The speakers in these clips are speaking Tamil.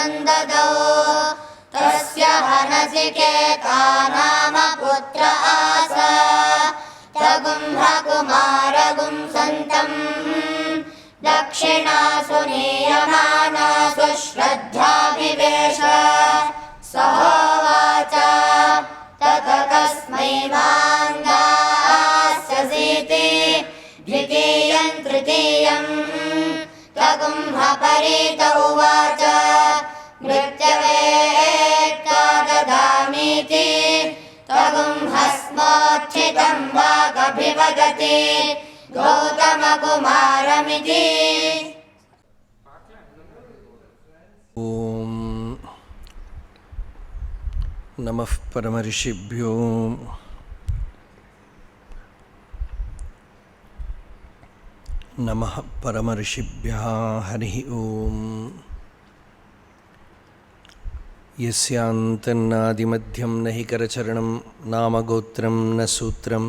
सन्ददौ तस्य हनसिकेता नाम पुत्र आस तगुंहकुमारगुं सन्तम् दक्षिणासु नीयमानासु श्रद्धाभिवेश सहोवाच ततकस्मै माङ्गास्यसीति द्वितीयं तृतीयं तगुंहपरीत उवाच मृत्यवेत्ता ददामीति तगुंहस्मोत्थितं वागभिवदति गौतमकुमारमिति। ओम नमः परमऋषिभ्यो नमः परमऋषिभ्यः हरिः ओम। यस्यान्तन्नादिमध्यं न हि करचरणं नाम गोत्रं न सूत्रं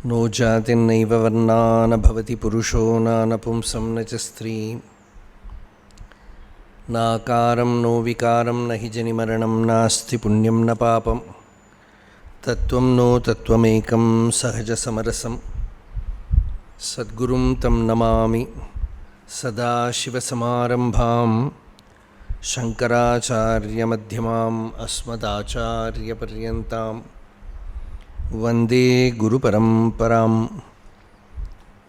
नो जातिर्नैव वर्णा न भवति पुरुषो न नपुंसं न च स्त्री नाकारं नो विकारं न हि जनिमरणं नास्ति पुण्यं न पापं तत्त्वं नो तत्त्वमेकं सहजसमरसं सद्गुरुं तं नमामि सदाशिवसमारम्भां शङ्कराचार्यमध्यमाम् अस्मदाचार्यपर्यन्तां वन्दे गुरुपरम्परां।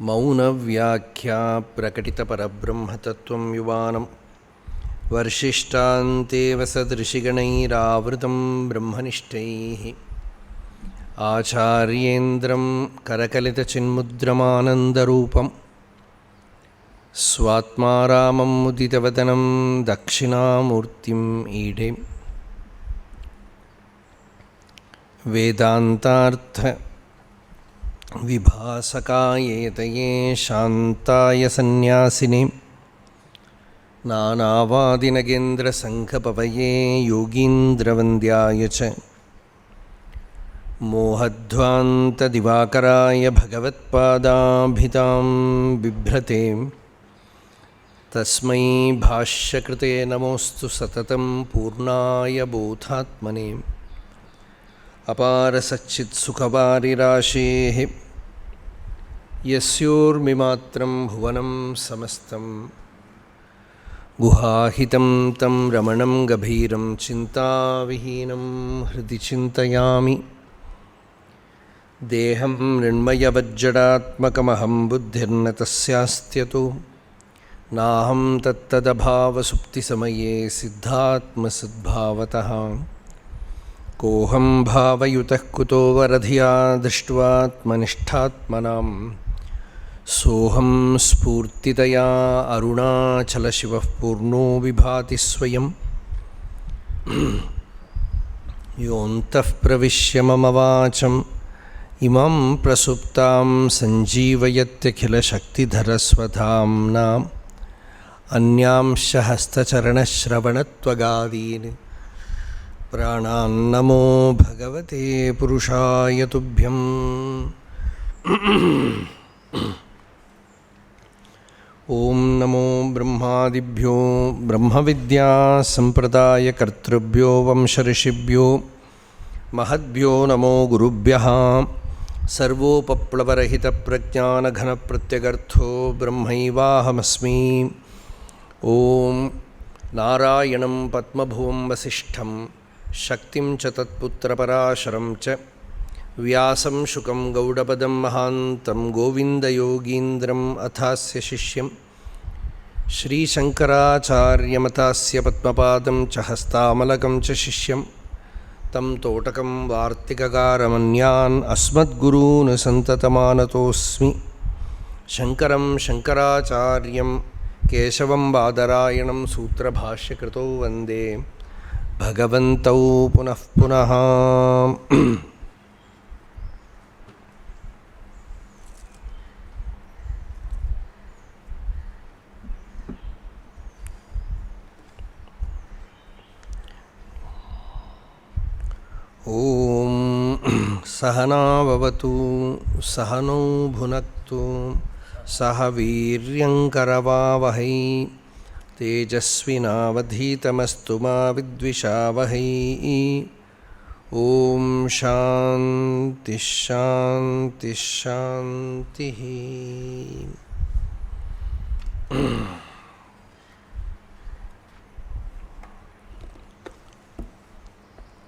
मौनव्याख्या प्रकटितपरब्रह्मतत्त्वं युवानं वर्षिष्ठान्तेव सदृशिगणैरावृतं ब्रह्मनिष्ठैः आचार्येन्द्रं करकलितचिन्मुद्रमानन्दरूपं स्वात्मारामं मुदितवदनं दक्षिणामूर्तिम् ईडे। वेदान्तार्थ विभासकायेतये शान्ताय सन्न्यासिने नानावादिनगेन्द्रसङ्घपवये योगीन्द्रवन्द्याय च मोहध्वान्तदिवाकराय भगवत्पादाभिधां बिभ्रते तस्मै भाष्यकृते नमोऽस्तु सततं पूर्णाय बोधात्मने अपारसच्चित्सुखवारिराशेः यस्योर्मिमात्रं भुवनं समस्तं गुहाहितं तं रमणं गभीरं चिन्ताविहीनं हृदि चिन्तयामि। देहं मृण्मयवज्जडात्मकमहं बुद्धिर्न तस्यास्त्यतो नाहं तत्तदभावसुप्तिसमये सिद्धात्मसद्भावतः कोऽहं भावयुतः कुतो वरधिया दृष्ट्वात्मनिष्ठात्मनां सोऽहं स्फूर्तितया अरुणाचलशिवः पूर्णो विभाति स्वयं योऽन्तः प्रविश्य मम वाचम् इमं प्रसुप्तां सञ्जीवयत्यखिलशक्तिधरस्वधाम्ना अन्यांश हस्तचरणश्रवणत्वगादीन् प्राणान्नमो भगवते पुरुषाय तुभ्यम्। ॐ नमो ब्रह्मादिभ्यो ब्रह्मविद्यासम्प्रदायकर्तृभ्यो वंशऋषिभ्यो महद्भ्यो नमो गुरुभ्यः। सर्वोपप्लवरहितप्रज्ञानघनप्रत्यगर्थो ब्रह्मैवाहमस्मि। ॐ नारायणं पद्मभुवं वसिष्ठं शक्तिं च तत्पुत्रपराशरं च व्यासं शुकं गौडपदं महान्तं गोविन्दयोगीन्द्रम् अथास्य शिष्यं श्रीशङ्कराचार्यमतास्य पद्मपादं च हस्तामलकं च शिष्यं तं तोटकं वार्तिककारमन्यान् अस्मद्गुरून् सन्ततमानतोऽस्मि। शङ्करं शङ्कराचार्यं केशवं बादरायणं सूत्रभाष्यकृतौ वन्दे भगवन्तौ पुनः पुनः। ॐ सहनाववतु सहनौ भुनक्तु सह वीर्यङ्करवावहै तेजस्विनावधीतमस्तु मा विद्विषावहै। ॐ शान्ति शान्ति शान्तिः।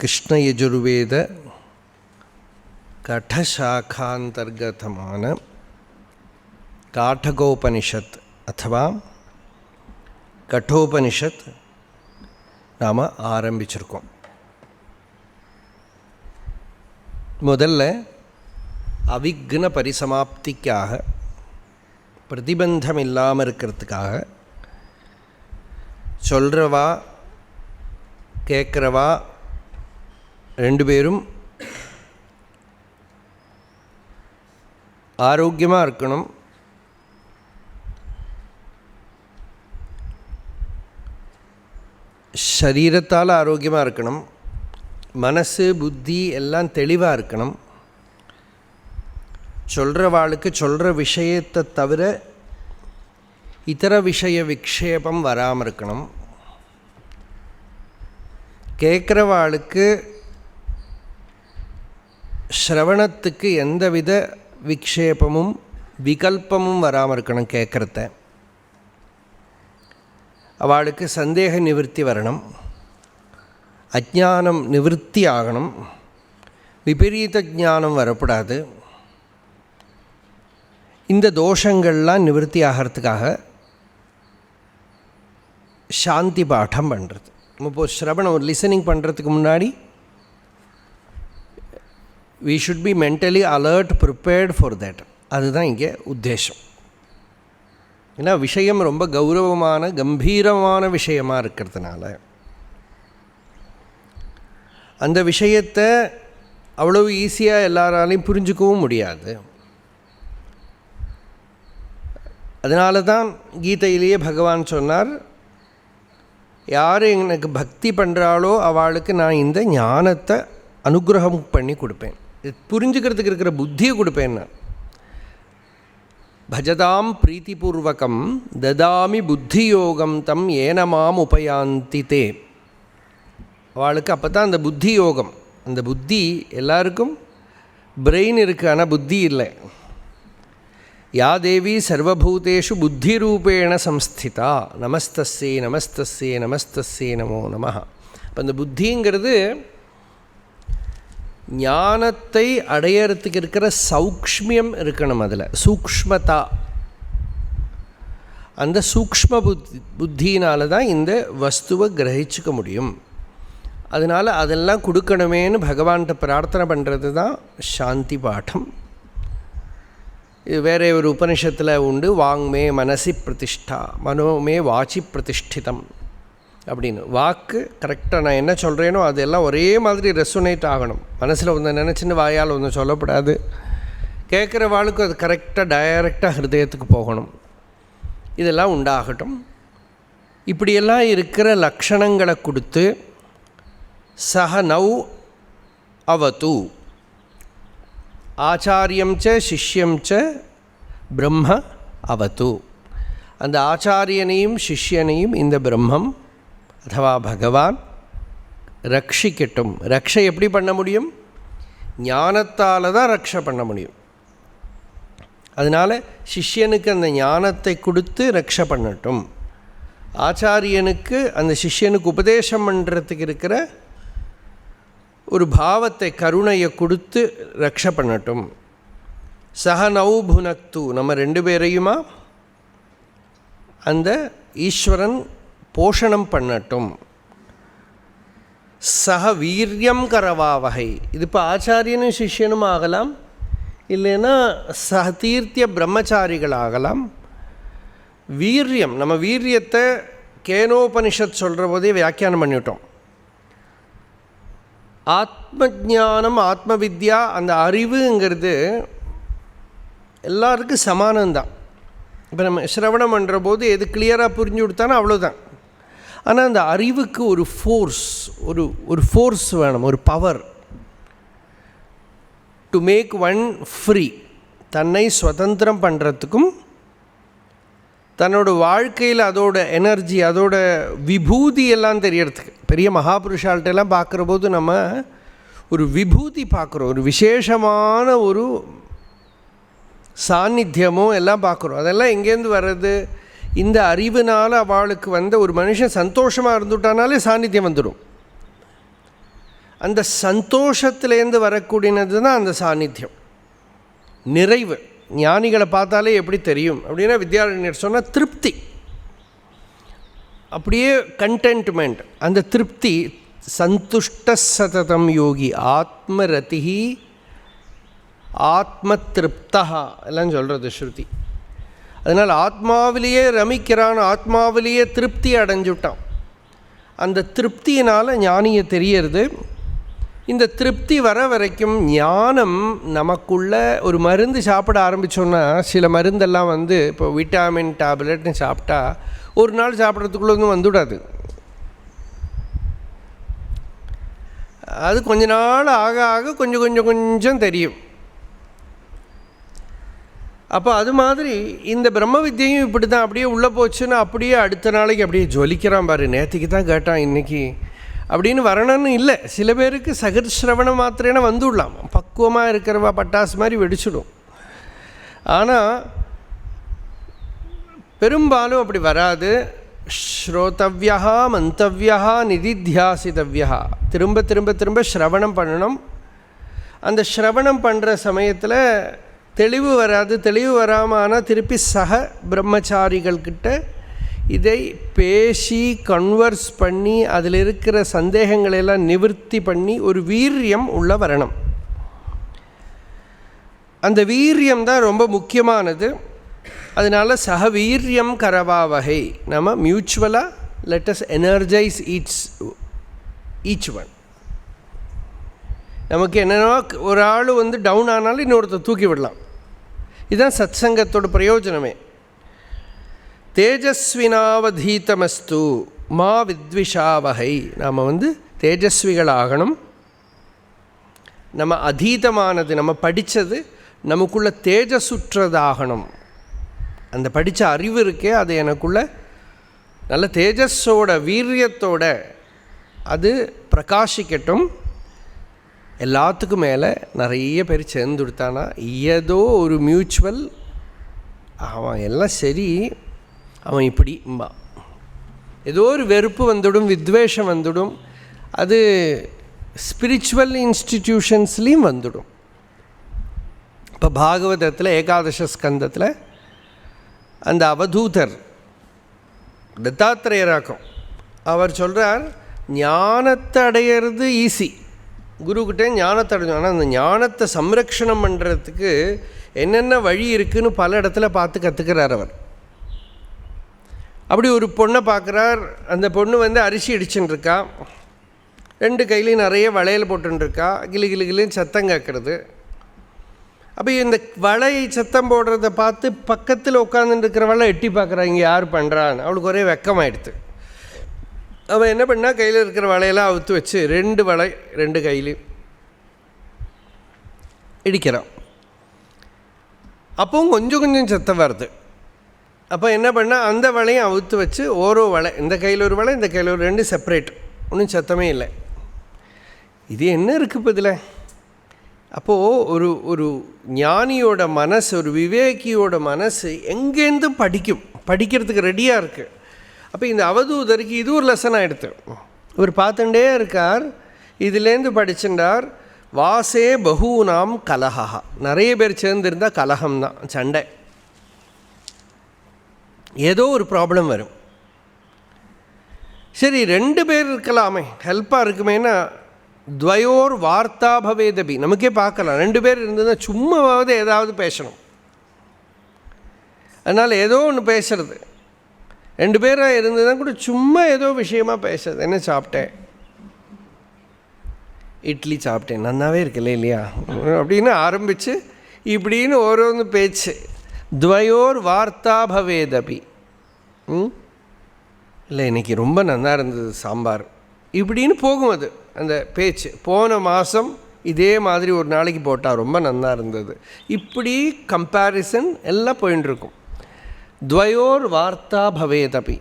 கிருஷ்ணயஜுர்வேத கடசாகாந்தர்கதமான காட்டகோபனிஷத் அथवा கட்டோபனிஷத் நாம் ஆரம்பிச்சிருக்கோம். முதல்ல அவிக்ன பரிசமாப்திக்காக, பிரதிபந்தம் இல்லாமல் இருக்கிறதுக்காக சொல்கிறவா கேட்குறவா ரெண்டு பேரும் ஆரோக்கியமாக இருக்கணும். சரீரத்தால் ஆரோக்கியமாக இருக்கணும், மனசு புத்தி எல்லாம் தெளிவாக இருக்கணும். சொல்கிறவாளுக்கு சொல்கிற விஷயத்தை தவிர இதர விஷய விக்ஷேபம் வராமல் இருக்கணும். கேட்குறவாளுக்கு ஸ்ரவணத்துக்கு எந்தவித விக்ஷேபமும் விகல்பமும் வராமல் இருக்கணும். கேட்குறத அவளுக்கு சந்தேக நிவர்த்தி வரணும், அஜ்ஞானம் நிவர்த்தி ஆகணும், விபரீத ஞானம் வரக்கூடாது. இந்த தோஷங்கள்லாம் நிவர்த்தி ஆகிறதுக்காக சாந்தி பாடம் பண்ணுறது. இப்போ ஸ்ரவணம் ஒரு லிசனிங் பண்ணுறதுக்கு முன்னாடி we should be mentally alert, prepared for that. அதுதான் இங்கே உத்தேசம். ஏன்னா விஷயம் ரொம்ப கௌரவமான கம்பீரமான விஷயமாக இருக்கிறதுனால அந்த விஷயத்தை அவ்வளவு ஈஸியாக எல்லாராலையும் புரிஞ்சுக்கவும் முடியாது. அதனால தான் கீதையிலேயே பகவான் சொன்னார், யார் எனக்கு பக்தி பண்ணுறாளோ அவளுக்கு நான் இந்த ஞானத்தை அனுகிரகம் பண்ணி கொடுப்பேன், புரிஞ்சுக்கிறதுக்கு இருக்கிற புத்தியை கொடுப்பேன்னா. பஜதாம் பிரீத்திபூர்வகம் ததாமி புத்தியோகம் தம் ஏனமாம் உபயாந்தி தே. அவளுக்கு அப்போ தான் அந்த புத்தி யோகம், அந்த புத்தி எல்லாருக்கும் பிரெயின் இருக்குது, ஆனால் புத்தி இல்லை. யா தேவி சர்வபூதேஷு புத்தி ரூபேண சம்ஸ்திதா நமஸ்தஸ்யே நமஸ்தஸ்யே நமஸ்தஸ்யே நமோ நமஹ. இப்போ அந்த புத்திங்கிறது ஞானத்தை அடையறதுக்கு இருக்கிற சௌக்ஷ்மியம் இருக்கணும், அதில் சூக்ஷ்மதா. அந்த சூக்ஷ்ம புத்தியினால தான் இந்த வஸ்துவை கிரகிச்சிக்க முடியும். அதனால் அதெல்லாம் கொடுக்கணுமேனு பகவான்கிட்ட பிரார்த்தனை பண்ணுறது தான் சாந்தி பாடம். இது வேறு ஒரு உபனிஷத்தில் உண்டு, வாங்மே மனசி பிரதிஷ்டா மனோமே வாச்சி பிரதிஷ்டிதம் அப்படின்னு. வாக்கு கரெக்டாக நான் என்ன சொல்கிறேனோ அதெல்லாம் ஒரே மாதிரி ரெசொனேட் ஆகணும். மனசில் ஒன்று நினச்சின்னு வாயால் ஒன்று சொல்லப்படாது. கேட்குற வாளுக்கு அது கரெக்டாக டைரெக்டாக ஹிருதயத்துக்கு போகணும். இதெல்லாம் உண்டாகட்டும். இப்படியெல்லாம் இருக்கிற லக்ஷணங்களை கொடுத்து சஹ நௌ அவது ஆச்சாரியம் ச சிஷ்யம் ச பிரம்ம அவது. அந்த ஆச்சாரியனையும் சிஷ்யனையும் இந்த பிரம்மம் அதுவா பகவான் ரட்சிக்கட்டும். ரக்ஷை எப்படி பண்ண முடியும்? ஞானத்தால் தான் ரக்ஷை பண்ண முடியும். அதனால் சிஷ்யனுக்கு அந்த ஞானத்தை கொடுத்து ரக்ஷை பண்ணட்டும். ஆச்சாரியனுக்கு அந்த சிஷ்யனுக்கு உபதேசம் பண்ணுறதுக்கு இருக்கிற ஒரு பாவத்தை கருணையை கொடுத்து ரக்ஷை பண்ணட்டும். சஹ நௌ புனக்து, நம்ம ரெண்டு பேரையுமா அந்த ஈஸ்வரன் போஷணம் பண்ணட்டும். சஹ வீரியம் கரவாவகை. இது இப்போ ஆச்சாரியனும் சிஷ்யனும் ஆகலாம், இல்லைன்னா சஹதீர்த்திய பிரம்மச்சாரிகள் ஆகலாம். வீரியம், நம்ம வீரியத்தை கேனோபனிஷத் சொல்கிற போதே வியாக்கியானம் பண்ணிவிட்டோம். ஆத்ம ஞானம் ஆத்ம வித்யா, அந்த அறிவுங்கிறது எல்லாருக்கும் சமானம்தான். இப்போ நம்ம சிரவணம் பண்ணுற போது எது கிளியராக புரிஞ்சு கொடுத்தானோ அவ்வளோதான். ஆனால் அந்த அறிவுக்கு ஒரு ஃபோர்ஸ் வேணும், ஒரு power to make one free. தன்னை சுதந்திரம் பண்ணுறதுக்கும் தன்னோட வாழ்க்கையில் அதோட எனர்ஜி, அதோட விபூதி எல்லாம் தெரியறதுக்கு. பெரிய மகாபுருஷால்கிட்டெல்லாம் பார்க்குற போது நம்ம ஒரு விபூதி பார்க்குறோம், ஒரு விசேஷமான ஒரு சாநித்தியமோ எல்லாம் பார்க்குறோம். அதெல்லாம் எங்கேருந்து வர்றது? இந்த அறிவுனால் அவளுக்கு வந்த ஒரு மனுஷன் சந்தோஷமாக இருந்துட்டானாலே சாநித்தியம் வந்துடும். அந்த சந்தோஷத்துலேருந்து வரக்கூடியது தான் அந்த சாநித்தியம், நிறைவு. ஞானிகளை பார்த்தாலே எப்படி தெரியும் அப்படின்னா, வித்யாரண்யர் சொன்னால் திருப்தி, அப்படியே கண்டென்ட்மெண்ட், அந்த திருப்தி. சந்துஷ்ட சததம் யோகி ஆத்மரதி ஆத்ம திருப்தா எல்லாம் சொல்கிறது ஸ்ருதி. அதனால் ஆத்மாவிலேயே ரமிக்கிறான், ஆத்மாவிலேயே திருப்தி அடைஞ்சுட்டான். அந்த திருப்தியினால் ஞானியை தெரியறது. இந்த திருப்தி வர வரைக்கும் ஞானம் நமக்குள்ள ஒரு மருந்து சாப்பிட ஆரம்பித்தோன்னா, சில மருந்தெல்லாம் இப்போ விட்டாமின் டேப்லெட்னு சாப்பிட்டா ஒரு நாள் சாப்பிட்றதுக்குள்ளே ஒன்றும் வந்துவிடாது. அது கொஞ்ச நாள் ஆக ஆக கொஞ்சம் கொஞ்சம் கொஞ்சம் தெரியும். அப்போ அது மாதிரி இந்த பிரம்ம வித்தியையும் இப்படி தான், அப்படியே உள்ளே போச்சுன்னா அப்படியே அடுத்த நாளைக்கு அப்படியே ஜொலிக்கிறான் பாரு, நேற்றுக்கு தான் கேட்டான் இன்றைக்கி அப்படின்னு வரணும்னு இல்லை. சில பேருக்கு சகசிரவணம் மாத்திரேனா வந்துடலாம், பக்குவமாக இருக்கிறவா பட்டாசு மாதிரி வெடிச்சிடும். ஆனால் பெரும்பாலும் அப்படி வராது. ஸ்ரோதவ்யா மந்தவ்யா நிதித்தியாசிதவ்யா, திரும்ப திரும்ப திரும்ப ஸ்ரவணம் பண்ணணும். அந்த ஸ்ரவணம் பண்ணுற சமயத்தில் தெளிவு வராது. தெளிவு வராமல் ஆனால் திருப்பி சக பிரம்மச்சாரிகள்கிட்ட இதை பேசி கன்வர்ஸ் பண்ணி அதில் இருக்கிற சந்தேகங்களெல்லாம் நிவர்த்தி பண்ணி ஒரு வீரியம் உள்ள வரணும். அந்த வீரியம் தான் ரொம்ப முக்கியமானது. அதனால் சக வீரியம் கரவாவகை, நம்ம மியூச்சுவலாக let us energize each one. நமக்கு என்னென்னா ஒரு ஆள் டவுன் ஆனாலும் இன்னொருத்தர் தூக்கி விடலாம். இதுதான் சத் சங்கத்தோட பிரயோஜனமே. தேஜஸ்வினாவதீதமஸ்து மா வித்விஷாவகை, நாம் தேஜஸ்விகளாகணும். நம்ம அதீதமானது, நம்ம படித்தது நமக்குள்ள தேஜசுற்றதாகணும். அந்த படித்த அறிவு இருக்கே, அது எனக்குள்ள நல்ல தேஜஸோட வீரியத்தோட அது பிரகாசிக்கட்டும். எல்லாத்துக்கும் மேலே நிறைய பேர் சேர்ந்து கொடுத்தானா ஏதோ ஒரு மியூச்சுவல், அவன் எல்லாம் சரி, அவன் இப்படி ஏதோ ஒரு வெறுப்பு வந்துடும், வித்வேஷம் வந்துடும். அது ஸ்பிரிச்சுவல் இன்ஸ்டிடியூஷன்ஸ்லேயும் வந்துடும். இப்போ பாகவதத்தில் ஏகாதச ஸ்கந்தத்தில் அந்த அவதூதர் தத்தாத்திரேயராக்கும் அவர் சொல்கிறார், ஞானத்தை அடையிறது ஈஸி, குருக்கிட்டே ஞானத்தை அடைஞ்சோம். ஆனால் அந்த ஞானத்தை சம்ரக்ஷணம் பண்ணுறதுக்கு என்னென்ன வழி இருக்குதுன்னு பல இடத்துல பார்த்து கற்றுக்கிறார் அவர். அப்படி ஒரு பொண்ணை பார்க்குறார். அந்த பொண்ணு அரிசி இடிச்சுட்டுருக்கா, 2 கையிலையும் நிறைய வளையல் போட்டுருக்கா, கிளி கிளி கிளின்னு சத்தம் கேட்குறது. அப்போ இந்த வளை சத்தம் போடுறத பார்த்து பக்கத்தில் உட்காந்துட்டுருக்கிறவளை எட்டி பார்க்குறா, இங்கே யார் பண்ணுறான்னு. அவளுக்கு ஒரே வெக்கமாயிடுது. அவன் என்ன பண்ணால் கையில் இருக்கிற வலையெல்லாம் அவுத்து வச்சு 2 வலை 2 கையிலையும் இடிக்கிறான். அப்போவும் கொஞ்சம் கொஞ்சம் சத்தம் வருது. அப்போ என்ன பண்ணால் அந்த வலையும் அவுத்து வச்சு ஓரோ வலை, இந்த கையில் ஒரு வலை இந்த கையில் ஒரு 2 செப்பரேட், ஒன்றும் சத்தமே இல்லை. இது என்ன இருக்குது இப்போ இதில்? அப்போது ஒரு ஒரு ஞானியோட மனசு, ஒரு விவேகியோட மனசு எங்கேருந்து படிக்கிறதுக்கு ரெடியாக இருக்குது. அப்போ இந்த அவதூதருக்கு இது ஒரு லெசன் ஆகிடுது. இவர் பார்த்துட்டே இருக்கார், இதுலேருந்து படிச்சுட்டார். வாசே பகூனாம் கலஹா, நிறைய பேர் சேர்ந்துருந்தால் கலகம்தான், சண்டை, ஏதோ ஒரு ப்ராப்ளம் வரும். சரி 2 பேர் இருக்கலாமே, ஹெல்ப்பாக இருக்குமேனா துவயோர் வார்த்தா பவேதபி, நமக்கே பார்க்கலாம். 2 பேர் இருந்ததுன்னா சும்மாவாவது ஏதாவது பேசணும். அதனால் ஏதோ ஒன்று பேசுறது. 2 பேராக இருந்ததுதான் கூட சும்மா ஏதோ விஷயமாக பேசுறது. என்ன சாப்பிட்டேன்? இட்லி சாப்பிட்டேன், நன்னாவே இருக்குல்ல இல்லையா அப்படின்னு ஆரம்பித்து இப்படின்னு ஓரோன்னு பேச்சு. துவயோர் வார்த்தா பவேதபி, இல்லை இன்றைக்கி ரொம்ப நல்லா இருந்தது சாம்பார், இப்படின்னு போகும் அது அந்த பேச்சு. போன மாதம் இதே மாதிரி ஒரு நாளைக்கு போட்டால் ரொம்ப நல்லா இருந்தது, இப்படி கம்பேரிசன் எல்லாம் போயின்ட்டுருக்கும். துவயோர் வார்த்தா பவேதபி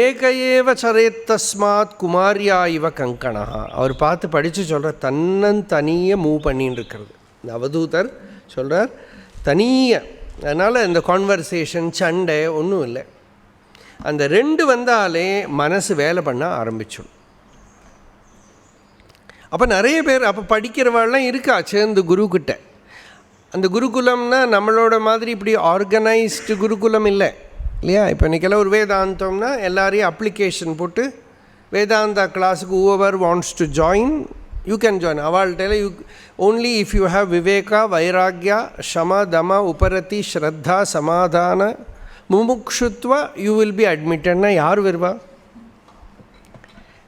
ஏக ஏவ சரேத் தஸ்மாத் குமாரியா இவ கங்கணா. அவர் பார்த்து படித்து சொல்கிறார், தன்னந்தனியே மூவ் பண்ணின்னு இருக்கிறது. இந்த அவதூதர் சொல்கிறார் தனிய. அதனால் இந்த கான்வர்சேஷன் சண்டை ஒன்றும் இல்லை. அந்த ரெண்டு வந்தாலே மனசு வேலை பண்ண ஆரம்பிச்சிடும். அப்போ நிறைய பேர் அப்போ படிக்கிறவாள்லாம் இருக்கா சேர்ந்து குருக்கிட்ட. அந்த குருகுலம்னா நம்மளோட மாதிரி இப்படி ஆர்கனைஸ்டு குருகுலம் இல்லை இல்லையா? இப்போ இன்றைக்கெல்லாம் ஒரு வேதாந்தம்னா எல்லாரையும் அப்ளிகேஷன் போட்டு வேதாந்தா கிளாஸுக்கு whoever wants to join you can join. அவள்கிட்ட you only if you have viveka, vairagya, shama, dama, uparati, shraddha, samadhana, mumukshutva you will be admitted. னா யார் வருவா?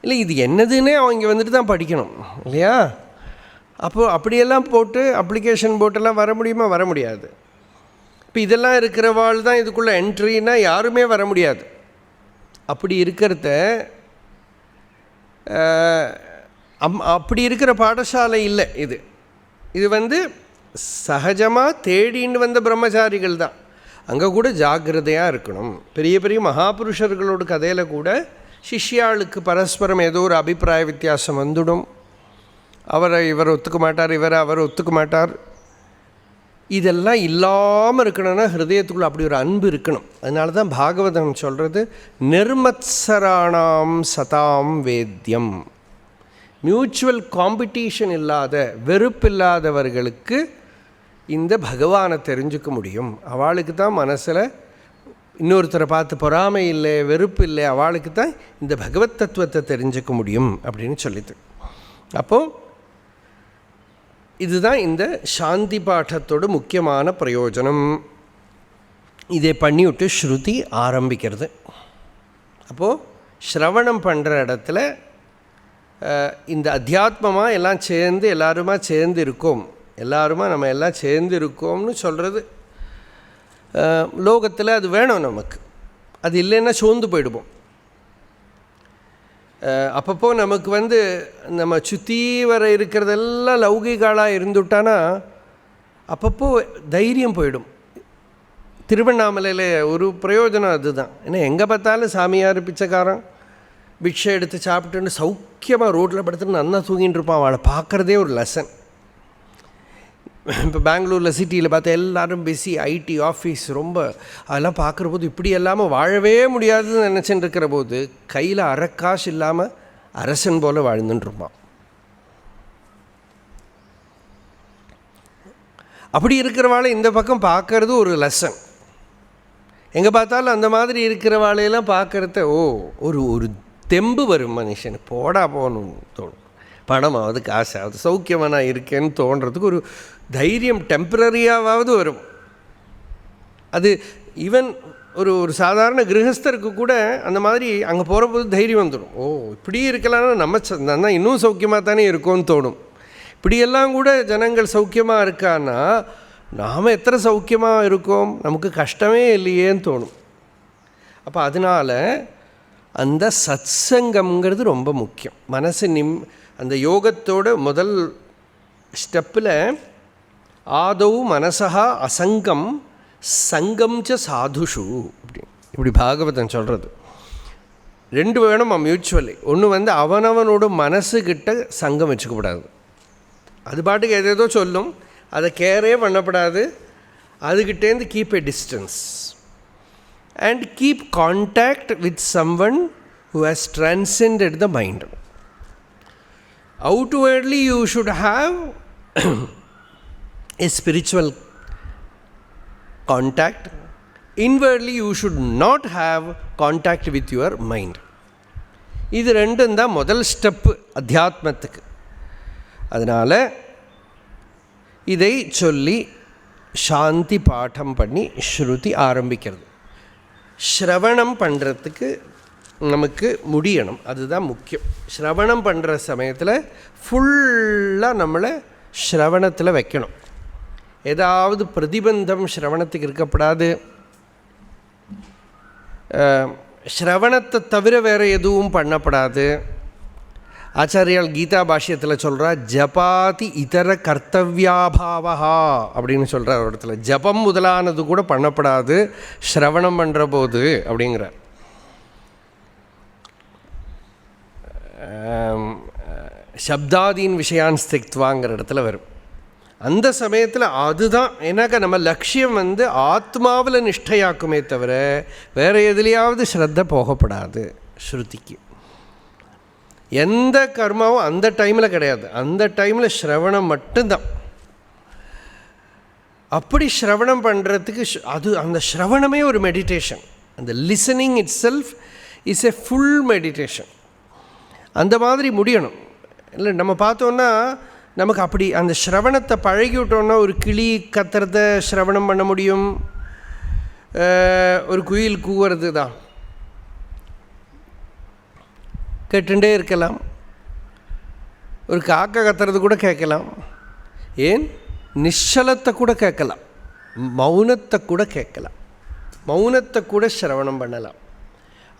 இல்லை, இது என்னதுன்னே அவங்க வந்துட்டு தான் படிக்கணும் இல்லையா? அப்போது அப்படியெல்லாம் போட்டு அப்ளிகேஷன் போட்டெல்லாம் வர முடியுமா? வர முடியாது. இப்போ இதெல்லாம் இருக்கிறவாள் தான் இதுக்குள்ளே என்ட்ரின்னா யாருமே வர முடியாது. அப்படி இருக்கிறத அப்படி இருக்கிற பாடசாலை இல்லை இது. இது வந்து சகஜமாக தேடின்னு வந்த பிரம்மச்சாரிகள் தான். அங்கே கூட ஜாக்கிரதையாக இருக்கணும். பெரிய பெரிய மகாபுருஷர்களோட கதையில் கூட சிஷ்யாளுக்கு பரஸ்பரம் ஏதோ ஒரு அபிப்பிராய வித்தியாசம் வந்துடும். இவர் ஒத்துக்க மாட்டார், அவர் ஒத்துக்க மாட்டார். இதெல்லாம் இல்லாமல் இருக்கணும்னா ஹிருதயத்துக்குள்ளே அப்படி ஒரு அன்பு இருக்கணும். அதனால தான் பாகவதம் சொல்கிறது நிர்மத்சராணாம் சதாம் வேத்யம். மியூச்சுவல் காம்படிஷன் இல்லாத, வெறுப்பில்லாதவர்களுக்கு இந்த பகவானை தெரிஞ்சுக்க முடியும். அவளுக்கு தான் மனசில் இன்னொருத்தரை பார்த்து பொறாமை இல்லை, வெறுப்பு இல்லை. அவளுக்கு தான் இந்த பகவத் தத்துவத்தை தெரிஞ்சுக்க முடியும் அப்படின்னு சொல்லிட்டு. அப்போது இதுதான் இந்த சாந்தி பாடத்தோட முக்கியமான பிரயோஜனம். இதை பண்ணிவிட்டு ஸ்ருதி ஆரம்பிக்கிறது. அப்போது ஸ்ரவணம் பண்ணுற இடத்துல இந்த அத்தியாத்மமாக எல்லாம் சேர்ந்து எல்லாருமா சேர்ந்து இருக்கோம், நம்ம எல்லாம் சேர்ந்து இருக்கோம்னு சொல்கிறது. லோகத்தில் அது வேணும் நமக்கு. அது இல்லைன்னா சோர்ந்து போயிடுவோம். அப்பப்போ நமக்கு வந்து நம்ம சுற்றி வர இருக்கிறதெல்லாம் லௌகிகாலாக இருந்துட்டானா அப்பப்போ தைரியம் போயிடும். திருவண்ணாமலையில் ஒரு பிரயோஜனம் அதுதான். ஏன்னா எங்கே பார்த்தாலும் சாமியார் பிச்சைக்காரன் பிக்ஷை எடுத்து சாப்பிட்டுன்னு சௌக்கியமாக ரோட்டில் படுத்துட்டு நல்லா தூங்கிட்டு இருப்பான். அவளை பார்க்குறதே ஒரு லெசன். இப்போ பெங்களூரில் சிட்டியில் பார்த்தா எல்லோரும் பிஸி, ஐடி ஆஃபீஸ் ரொம்ப. அதெல்லாம் பார்க்குற போது இப்படி இல்லாமல் வாழவே முடியாதுன்னு நினச்சிட்டு இருக்கிற போது கையில் அரைக்காசு இல்லாமல் அரசன் போல் வாழ்ந்துட்டுருப்பான். அப்படி இருக்கிறவாளை இந்த பக்கம் பார்க்கறது ஒரு லெசன். எங்கே பார்த்தாலும் அந்த மாதிரி இருக்கிறவாளையெல்லாம் பார்க்குறத ஒரு ஒரு தெம்பு வரும் மனுஷன். போடா போகணும் தோணும். பணமாவது காசாவது சௌக்கியமாக நான் இருக்கேன்னு தோன்றதுக்கு ஒரு தைரியம் டெம்பரரியாவது வரும். அது ஈவன் ஒரு சாதாரண கிரகஸ்தருக்கு கூட அந்த மாதிரி அங்கே போகிற போது தைரியம் வந்துடும். இப்படி இருக்கலாம்னா நம்ம இன்னும் சௌக்கியமாக தானே இருக்கோன்னு தோணும். இப்படியெல்லாம் கூட ஜனங்கள் சௌக்கியமாக இருக்கான்னா நாம் எத்தனை சௌக்கியமாக இருக்கோம், நமக்கு கஷ்டமே இல்லையேன்னு தோணும். அப்போ அதனால் அந்த சத்சங்கம்ங்கிறது ரொம்ப முக்கியம். மனசு அந்த யோகத்தோட முதல் ஸ்டெப்பில் ஆதௌ மனசா அசங்கம் சங்கம் ச சாதுஷு இப்படி பாகவதன் சொல்கிறது. ரெண்டு வேணுமா மியூச்சுவலி. ஒன்று வந்து அவனவனோட மனசுக்கிட்ட சங்கம் வச்சுக்கப்படாது. அது பாட்டுக்கு எதேதோ சொல்லும், அதை கேரே பண்ணப்படாது. அதுக்கிட்டேருந்து keep a distance and keep contact with someone who has transcended the mind. Outwardly you should have a spiritual contact. Inwardly you should not have contact with your mind. இது ரெண்டும் தான் முதல் ஸ்டெப்பு அத்தியாத்மத்துக்கு. அதனால் இதை சொல்லி சாந்தி பாடம் பண்ணி ஸ்ருதி ஆரம்பிக்கிறது. ஸ்ரவணம் பண்ணுறதுக்கு நமக்கு முடியணும், அதுதான் முக்கியம். ஸ்ரவணம் பண்ணுற சமயத்தில் ஃபுல்லாக நம்மளை ஸ்ரவணத்தில் வைக்கணும். ஏதாவது பிரதிபந்தம் ஸ்ரவணத்துக்கு இருக்கப்படாது. ஸ்ரவணத்தை தவிர வேறு எதுவும் பண்ணப்படாது. ஆச்சாரியால் கீதா பாஷ்யத்தில் சொல்கிறா ஜபாதி இதர கர்த்தவியாபாவா அப்படின்னு சொல்கிறார் ஒரு இடத்துல. ஜபம் முதலானது கூட பண்ணப்படாது ஸ்ரவணம் பண்ணுற போது அப்படிங்கிறார். சப்தாதீன் விஷயான் ஸ்திக்த்வாங்கிற இடத்துல வரும். அந்த சமயத்தில் அதுதான் ஏன்னாக்கா நம்ம லட்சியம் ஆத்மாவில் நிஷ்டையாக்குமே தவிர வேறு எதுலேயாவது ஸ்ரத்த போகப்படாது. ஸ்ருதிக்கு எந்த கர்மாவும் அந்த டைமில் கிடையாது, அந்த டைமில் ஸ்ரவணம் மட்டும்தான். அப்படி ஸ்ரவணம் பண்ணுறதுக்கு அது அந்த ஸ்ரவணமே ஒரு மெடிடேஷன். அந்த listening it self is a full meditation. அந்த மாதிரி முடியணும். இல்லை நம்ம பார்த்தோன்னா நமக்கு அப்படி அந்த ஸ்ரவணத்தை பழகி விட்டோன்னா ஒரு கிளி கத்துறத ஸ்ரவணம் பண்ண முடியும், ஒரு குயில் கூவுறது தான் கேட்டுட்டே இருக்கலாம், ஒரு காக்கா கத்துறது கூட கேட்கலாம், ஏன் நிശ്ചலத்தை கூட கேட்கலாம், மௌனத்தை கூட கேட்கலாம், மௌனத்தை கூட ஸ்ரவணம் பண்ணலாம்.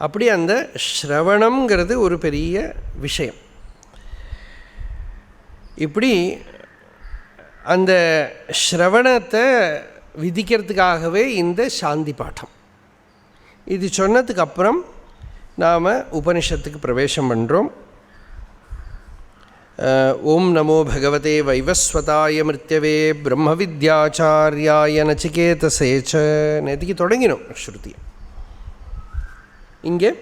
அப்படி அந்த ஸ்ரவணங்கிறது ஒரு பெரிய விஷயம். இப்படி அந்த ஸ்ரவணத்தை விதிக்கிறதுக்காகவே இந்த சாந்தி பாடம். இது சொன்னதுக்கப்புறம் நாம் உபனிஷத்துக்கு பிரவேசம் பண்ணுறோம். ஓம் நமோ பகவதே வைவஸ்வதாய மிருத்யவே பிரம்ம வித்யாச்சாரியாய நச்சிகேதசேச்ச நேற்றுக்கு தொடங்கினோம் ஸ்ருதியை. இங்கே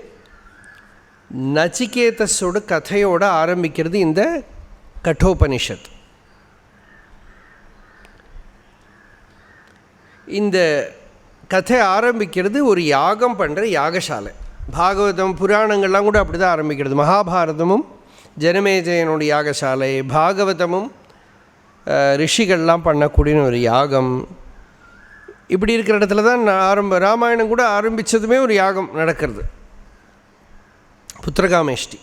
நச்சிகேதஸோட கதையோடு ஆரம்பிக்கிறது இந்த கட்டோபனிஷத். இந்த கதை ஆரம்பிக்கிறது ஒரு யாகம் பண்ணுற யாகசாலை. பாகவதம் புராணங்கள்லாம் கூட அப்படி தான் ஆரம்பிக்கிறது. மகாபாரதமும் ஜனமேஜயனுடைய யாகசாலை, பாகவதமும் ரிஷிகள்லாம் பண்ணக்கூடிய ஒரு யாகம். இப்படி இருக்கிற இடத்துல தான் ராமாயணம் கூட ஆரம்பித்ததுமே ஒரு யாகம் நடக்கிறது, புத்திரகாமேஷ்டி.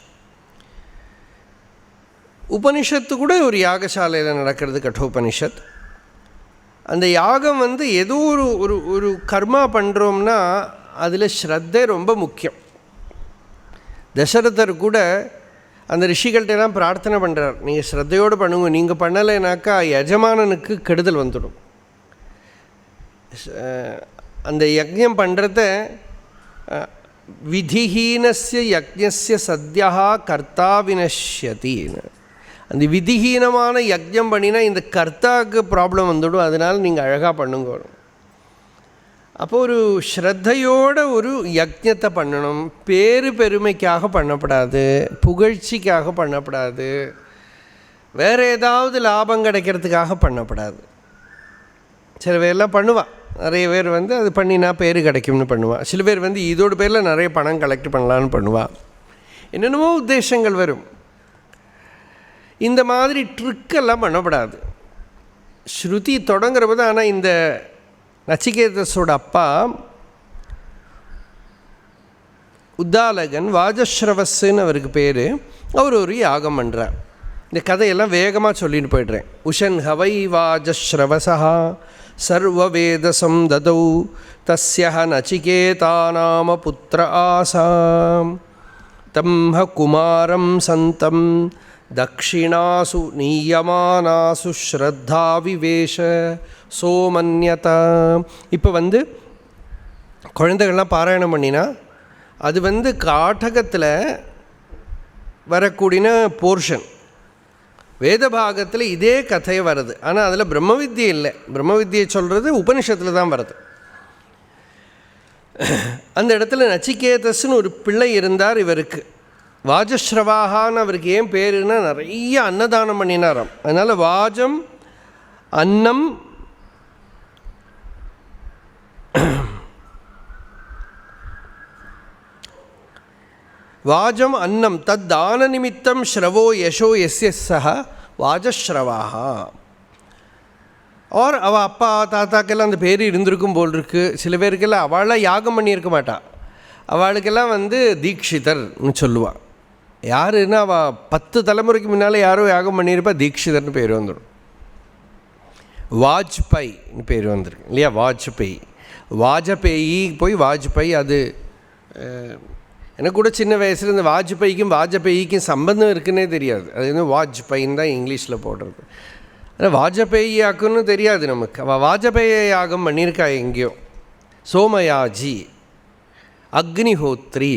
உபனிஷத்து கூட ஒரு யாகசாலையில் நடக்கிறது, கட்டோபனிஷத். அந்த யாகம் ஏதோ ஒரு ஒரு கர்மா பண்ணுறோம்னா அதில் ஸ்ரத்தை ரொம்ப முக்கியம். தசரதர் கூட அந்த ரிஷிகள்கிட்டலாம் பிரார்த்தனை பண்ணுறார், நீங்கள் ஸ்ரத்தையோடு பண்ணுங்க, நீங்கள் பண்ணலைனாக்கா எஜமானனுக்கு கெடுதல் வந்துடும். அந்த யஜ்ஞம் பண்ணுறத விதிஹீனஸ்ய யஜ்ஞஸ்ய சத்யா கர்த்தா வினஷ்யத்தின்னு. அந்த விதிஹீனமான யஜ்ஞம் பண்ணினா இந்த கர்த்தாவுக்கு ப்ராப்ளம் வந்துடும், அதனால் நீங்கள் அழகாக பண்ணுங்க. அப்போ ஒரு ஸ்ரத்தையோட ஒரு யஜ்ஞத்தை பண்ணணும். பெருமைக்காக பண்ணப்படாது, புகழ்ச்சிக்காக பண்ணப்படாது, வேறு ஏதாவது லாபம் கிடைக்கிறதுக்காக பண்ணப்படாது. சில பேர்லாம் பண்ணுவாள், நிறைய பேர் அது பண்ணினா பேர் கிடைக்கும்னு பண்ணுவாள். சில பேர் இதோட பேரில் நிறைய பணம் கலெக்ட் பண்ணலான்னு பண்ணுவாள். என்னென்னமோ உத்தேசங்கள் வரும். இந்த மாதிரி ட்ரிக்கெல்லாம் பண்ணப்படாது. ஸ்ருதி தொடங்குறப்ப தான். ஆனால் இந்த நச்சிகேதஸோட அப்பா உத்தாலகன், வாஜஸ்ரவஸ்ன்னு அவருக்கு பேர், அவர் ஒரு யாகம் பண்ணுறார். இந்த கதையெல்லாம் வேகமாக சொல்லிட்டு போய்ட்றேன். உஷன் ஹவை வாஜஸ்ரவசா சர்வவேதசம் ததௌ தஸ்ய நச்சிகேதா நாம புத்திர ஆசாம் தம் குமாரம் சந்தம் தக்ஷிணாசு நீயமானாசு ஸ்ரத்தா விவேஷ சோமன்யதா. இப்போ குழந்தைகள்லாம் பாராயணம் பண்ணினா அது காட்டகத்தில் வரக்கூடிய போர்ஷன். வேத பாகத்தில் இதே கதையை வருது, ஆனால் அதில் பிரம்ம வித்தியை இல்லை. பிரம்ம வித்தியை சொல்கிறது உபனிஷத்தில் தான் வருது. அந்த இடத்துல நச்சிகேதஸ்ன்னு ஒரு பிள்ளை இருந்தார் இவருக்கு. வாஜஸ்ரவாகான்னு அவருக்கு ஏன் பேருன்னா நிறைய அன்னதானம் பண்ணினாராம். அதனால் வாஜம் அன்னம் வாஜம் அன்னம் தத் தான நிமித்தம் ஸ்ரவோ யசோ எஸ்ய சஹ வாஜஸ்ரவாக. ஆர் அவள் அப்பா தாத்தாக்கெல்லாம் அந்த பேர் இருந்திருக்கும் போல் இருக்கு. சில பேருக்கெல்லாம் அவளாக யாகம் பண்ணியிருக்க மாட்டாள், அவளுக்கெல்லாம் தீக்ஷிதர்னு சொல்லுவாள். யாருன்னா அவள் 10 தலைமுறைக்கு முன்னால் யாரோ யாகம் பண்ணியிருப்பா, தீக்ஷிதர்னு பேர் வந்துடும். வாஜ்பாய்னு பேர் வந்திருக்கு இல்லையா, வாஜ்பாய். வாஜபேயி போய் வாஜ்பாய். அது எனக்கு கூட சின்ன வயசில் இந்த வாஜ்பேயிக்கும் சம்பந்தம் இருக்குன்னே தெரியாது. அது வந்து வாஜ்பேயின்னு தான் இங்கிலீஷில் போடுறது. ஆனால் வாஜபேயி யாக்குன்னு தெரியாது நமக்கு. அவள் வாஜபேய யாகம் பண்ணியிருக்கா எங்கேயோ. சோமயாஜி, அக்னிஹோத்ரி,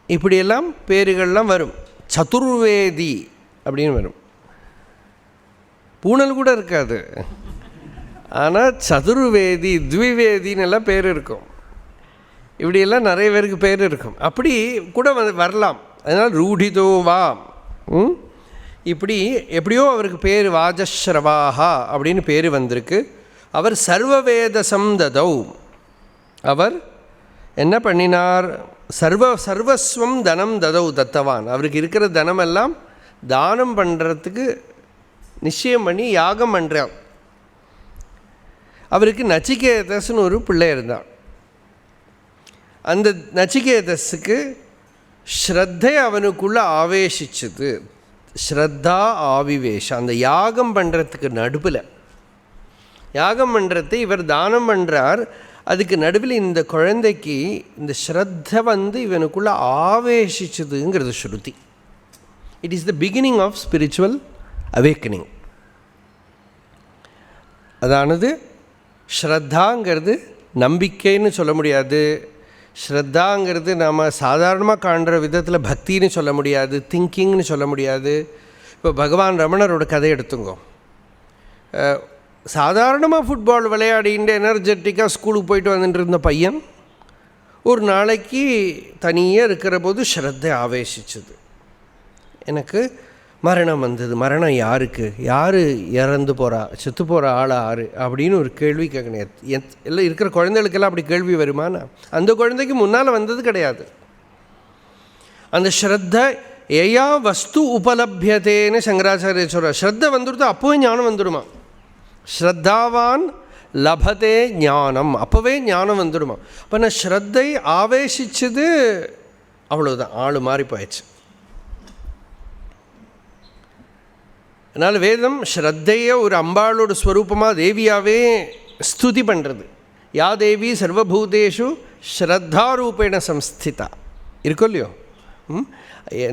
இப்படியெல்லாம் பேருகள்லாம் வரும். சதுர்வேதி அப்படின்னு வரும். பூணல் கூட இருக்காது, ஆனால் சதுர்வேதி, த்விவேதின்னு எல்லாம் பேர் இருக்கும். இப்படியெல்லாம் நிறைய பேருக்கு பேர் இருக்கும். அப்படி கூட வரலாம். அதனால் ரூடிதோவா, இப்படி எப்படியோ அவருக்கு பேர் வாஜஸ்ரவாஹா அப்படின்னு பேர் வந்திருக்கு. அவர் சர்வவேத சம்ததௌ, அவர் என்ன பண்ணினார்? சர்வஸ்வம் தனம் ததௌ தத்தவான். அவருக்கு இருக்கிற தனமெல்லாம் தானம் பண்ணுறதுக்கு நிச்சயம் பண்ணி யாகம் பண்ணுறார். அவருக்கு நச்சிகேதஸ்னு ஒரு பிள்ளை இருந்தார். அந்த நச்சிகேதஸுக்கு ஸ்ரத்தை அவனுக்குள்ளே ஆவேசிச்சது. ஸ்ரத்தா ஆவிவேஷ. அந்த யாகம் பண்ணுறதுக்கு நடுவில், யாகம் பண்ணுறதை இவர் தானம் பண்ணுறார். அதுக்கு நடுவில் இந்த குழந்தைக்கு இந்த ஸ்ரத்தை வந்து இவனுக்குள்ளே ஆவேசிச்சதுங்கிறது Shruti. It is the beginning of spiritual awakening. அதானது ஸ்ரத்தாங்கிறது நம்பிக்கைன்னு சொல்ல முடியாது. ஸ்ரத்தாங்கிறது நாம் சாதாரணமாக காண்கிற விதத்தில் பக்தின்னு சொல்ல முடியாது, திங்கிங்னு சொல்ல முடியாது. இப்போ பகவான் ரமணரோட கதை எடுத்துங்கோ. சாதாரணமாக ஃபுட்பால் விளையாடிட்டு எனர்ஜெட்டிக்காக ஸ்கூலுக்கு போயிட்டு வந்துட்டு இருந்த பையன் ஒரு நாளைக்கு தனியாக இருக்கிற போது ஸ்ரத்தை ஆவேசிச்சது. எனக்கு மரணம் வந்தது. மரணம் யாருக்கு? யார் இறந்து போகிறா, செத்து போகிற ஆள் யார் அப்படின்னு ஒரு கேள்வி கேட்கணும். எல்லாம் இருக்கிற குழந்தைகளுக்கெல்லாம் அப்படி கேள்வி வருமானா? அந்த குழந்தைக்கு முன்னால் வந்தது கிடையாது. அந்த ஸ்ரத்த ஏயா வஸ்து உபலபியத்தேன்னு சங்கராச்சாரிய சொல்கிறார். ஸ்ரத்த வந்துடுது, அப்போவே ஞானம் வந்துடுமா. ஸ்ரத்தாவான் லபதே ஞானம், அப்போவே ஞானம் வந்துடுமா. அப்போ நான் ஸ்ரத்தை ஆவேசிச்சது, அவ்வளோதான், ஆள் மாறி போயிடுச்சு. அதனால் வேதம் ஸ்ரத்தையை ஒரு அம்பாளோட ஸ்வரூபமாக தேவியாகவே ஸ்துதி பண்ணுறது. யா தேவி சர்வபூதேஷு ஸ்ரத்தாரூபேண சம்ஸ்திதா இருக்கோ இல்லையோ.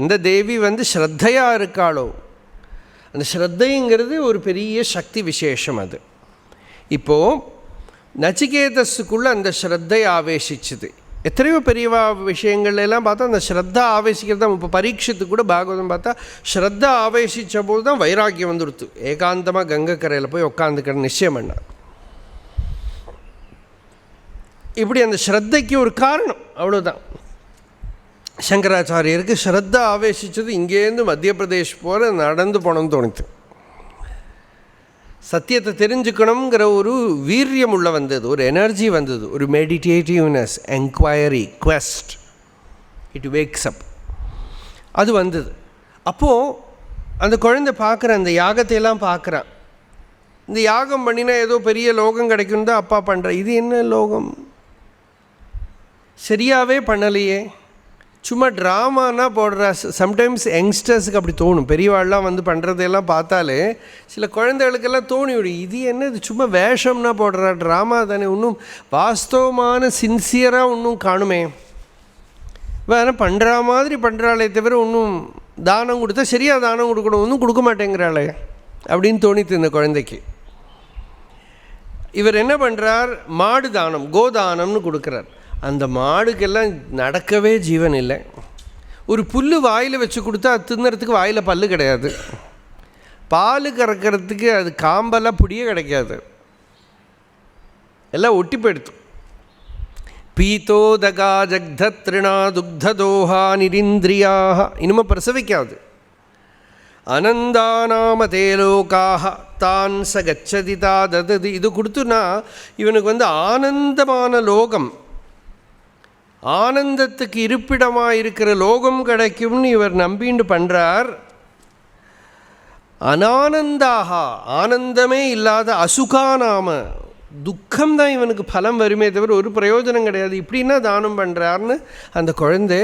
எந்த தேவி வந்து ஸ்ரத்தையாக இருக்காளோ, அந்த ஸ்ரத்தைங்கிறது ஒரு பெரிய சக்தி விசேஷம். அது இப்போது நச்சிகேதஸுக்குள்ளே அந்த ஸ்ரத்தை ஆவேசிச்சுது. எத்தனையோ பெரிய விஷயங்கள்லாம் பார்த்தா அந்த ஸ்ரத்தா ஆவேசிக்கிறது தான். இப்போ பரீட்சத்துக்கு கூட பாகவதம் பார்த்தா ஸ்ரத்தா ஆவேசித்த போது தான் வைராக்கியம் வந்துடுத்து. ஏகாந்தமாக கங்கை கரையில் போய் உட்காந்துக்கிற நிச்சயம் பண்ண. இப்படி அந்த ஸ்ரத்தைக்கு ஒரு காரணம், அவ்வளோதான். சங்கராச்சாரியருக்கு ஸ்ரத்தா ஆவேசித்தது இங்கேருந்து மத்திய பிரதேஷ் போகிற நடந்து போனோம்னு தோணுது. சத்தியத்தை தெரிஞ்சுக்கணுங்கிற ஒரு வீரியம் உள்ள வந்தது, ஒரு எனர்ஜி வந்தது, ஒரு meditativeness, enquiry, quest, it wakes up, அது வந்தது. அப்போது அந்த குழந்தை பார்க்குற அந்த யாகத்தையெல்லாம் பார்க்குறான். இந்த யாகம் பண்ணினா ஏதோ பெரிய லோகம் கிடைக்கும் தான் அப்பா பண்ணுற. இது என்ன லோகம்? சரியாகவே பண்ணலையே, சும்மா ட்ராமானா போடுறா. சம்டைம்ஸ் யங்ஸ்டர்ஸுக்கு அப்படி தோணும். பெரியவாள்லாம் வந்து பண்ணுறதையெல்லாம் பார்த்தாலே சில குழந்தைகளுக்கெல்லாம் தோணிவிடும், இது என்ன, இது சும்மா வேஷம்னா போடுறா, ட்ராமா தானே, இன்னும் வாஸ்தவமான சின்சியராக இன்னும் காணுமே. வேறு பண்ணுற மாதிரி பண்ணுறாளே தவிர இன்னும் தானம் கொடுத்தா சரியாக தானம் கொடுக்கணும், ஒன்றும் கொடுக்க மாட்டேங்கிறாளே அப்படின்னு தோணித்து இந்த குழந்தைக்கு. இவர் என்ன பண்ணுறார்? மாடு தானம், கோதானம்னு கொடுக்குறார். அந்த மாடுக்கெல்லாம் நடக்கவே ஜீவன் இல்லை. ஒரு புல் வாயில் வச்சு கொடுத்தா அது தின்னுறதுக்கு வாயில் பல்லு கிடையாது. பால் கறக்கிறதுக்கு அது காம்பெல்லாம் பிடியே கிடைக்காது, எல்லாம் ஒட்டி போயிடுத்து. பீத்தோதகா ஜக்தத்ரிணா துக்ததோஹா நிரிந்திரியாக, இனிமே பிரசவிக்காது. அனந்தானாம தேலோகாக தான் ச கச்சதி தாதது. இது கொடுத்துனா இவனுக்கு வந்து ஆனந்தமான லோகம், ஆனந்தத்துக்கு இருப்பிடமாக இருக்கிற லோகம் கிடைக்கும்னு இவர் நம்பிண்டு பண்ணுறார். அனானந்தாக, ஆனந்தமே இல்லாத அசுகானாம, துக்கம்தான் இவனுக்கு பலம் வருமே தவிர ஒரு பிரயோஜனம் கிடையாது. இப்படின்னா தானம் பண்ணுறாருன்னு அந்த குழந்தை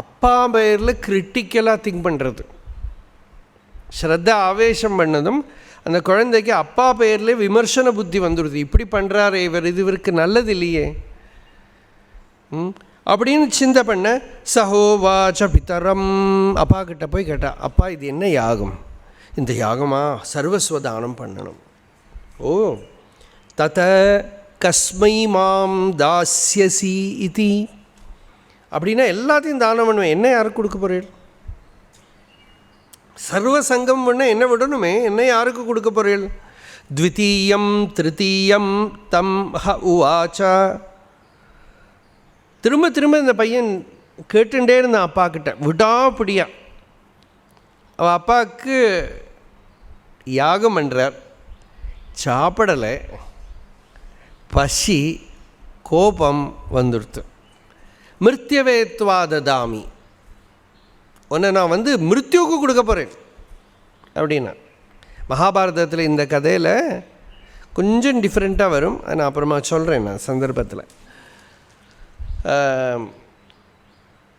அப்பா பேரில் கிரிட்டிக்கலாக திங்க் பண்ணுறது. ஸ்ரத்தா ஆவேசம் பண்ணதும் அந்த குழந்தைக்கு அப்பா பேரில் விமர்சன புத்தி வந்துடுது. இப்படி பண்ணுறாரு இவர், இது இவருக்கு நல்லது இல்லையே. அப்படின்னு சிந்தை பண்ண சஹோவாச்ச பிதரம் அப்பா கிட்ட போய் கேட்டா, அப்பா இது என்ன யாகம்? இந்த யாகமா? சர்வஸ்வதானம் பண்ணணும். ஓ தத கஸ்மை மாம் தாஸ்யசி இதி, அப்படின்னா எல்லாத்தையும் தானம் பண்ணுவேன், என்ன யாருக்கு கொடுக்க போகிறேன்? சர்வசங்கம் பண்ண என்ன விடணுமே, என்ன யாருக்கு கொடுக்க போகிறேன்? த்விதீயம் திருத்தீயம் தம் ஹ உவாச்சா. திரும்ப திரும்ப இந்த பையன் கேட்டுட்டே இருந்தான் அப்பா கிட்ட விடாப்பிடியா. அவள் அப்பாவுக்கு யாகம் பண்ணுறார், சாப்பிடலை, பசி கோபம் வந்துடுத்து. மிருத்யவேத்வா ததாமி, உன்னை நான் மிருத்யுவுக்கு கொடுக்க போகிறேன் அப்படின்னா. மகாபாரதத்தில் இந்த கதையில் கொஞ்சம் டிஃப்ரெண்ட்டாக வரும், நான் அப்புறமா சொல்கிறேன் நான் சந்தர்ப்பத்தில்.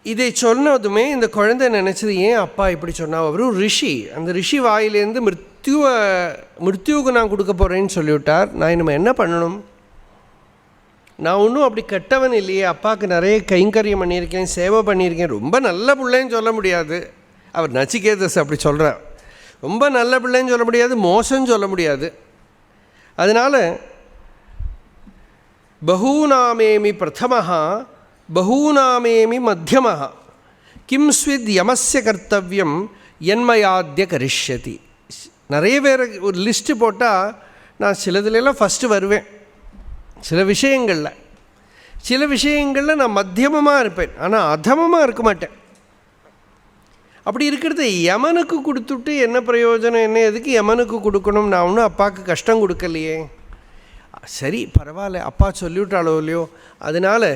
இதை சொன்னதுமே இந்த குழந்தை நினச்சது, ஏன் அப்பா இப்படி சொன்னால்? அவரும் ரிஷி, அந்த ரிஷி வாயிலேருந்து மிருத்யுவுக்கு நான் கொடுக்க போகிறேன்னு சொல்லிவிட்டார். நான் இனிமேல் என்ன பண்ணணும்? நான் ஒன்றும் அப்படி கெட்டவன் இல்லையே, அப்பாவுக்கு நிறைய கைங்கரியம் பண்ணியிருக்கேன், சேவை பண்ணியிருக்கேன், ரொம்ப நல்ல பிள்ளைன்னு சொல்ல முடியாது. அவர் நச்சிகேதஸ் அப்படி சொல்கிறார், ரொம்ப நல்ல பிள்ளைன்னு சொல்ல முடியாது, மோசம்னு சொல்ல முடியாது. அதனால் பகூனாமேமி பிரதமஹ பகூனாமேமி மத்தியமஹ கிம் ஸ்வித் யமஸ்ய கர்த்தவியம் என்மயாத்ய கரிஷ்யதி. நிறைய பேர் ஒரு லிஸ்ட்டு போட்டால் நான் சிலதுலாம் ஃபஸ்ட்டு வருவேன், சில விஷயங்களில் நான் மத்தியமமாக இருப்பேன், ஆனால் அதமமாக இருக்க மாட்டேன். அப்படி இருக்கிறது யமனுக்கு கொடுத்துட்டு என்ன பிரயோஜனம்? என்ன எதுக்கு யமனுக்கு கொடுக்கணும்? நான் ஒன்றும் அப்பாவுக்கு கஷ்டம் கொடுக்கலையே. சரி பரவாயில்ல, அப்பா சொல்லிவிட்டாலோ இல்லையோ. அதனால்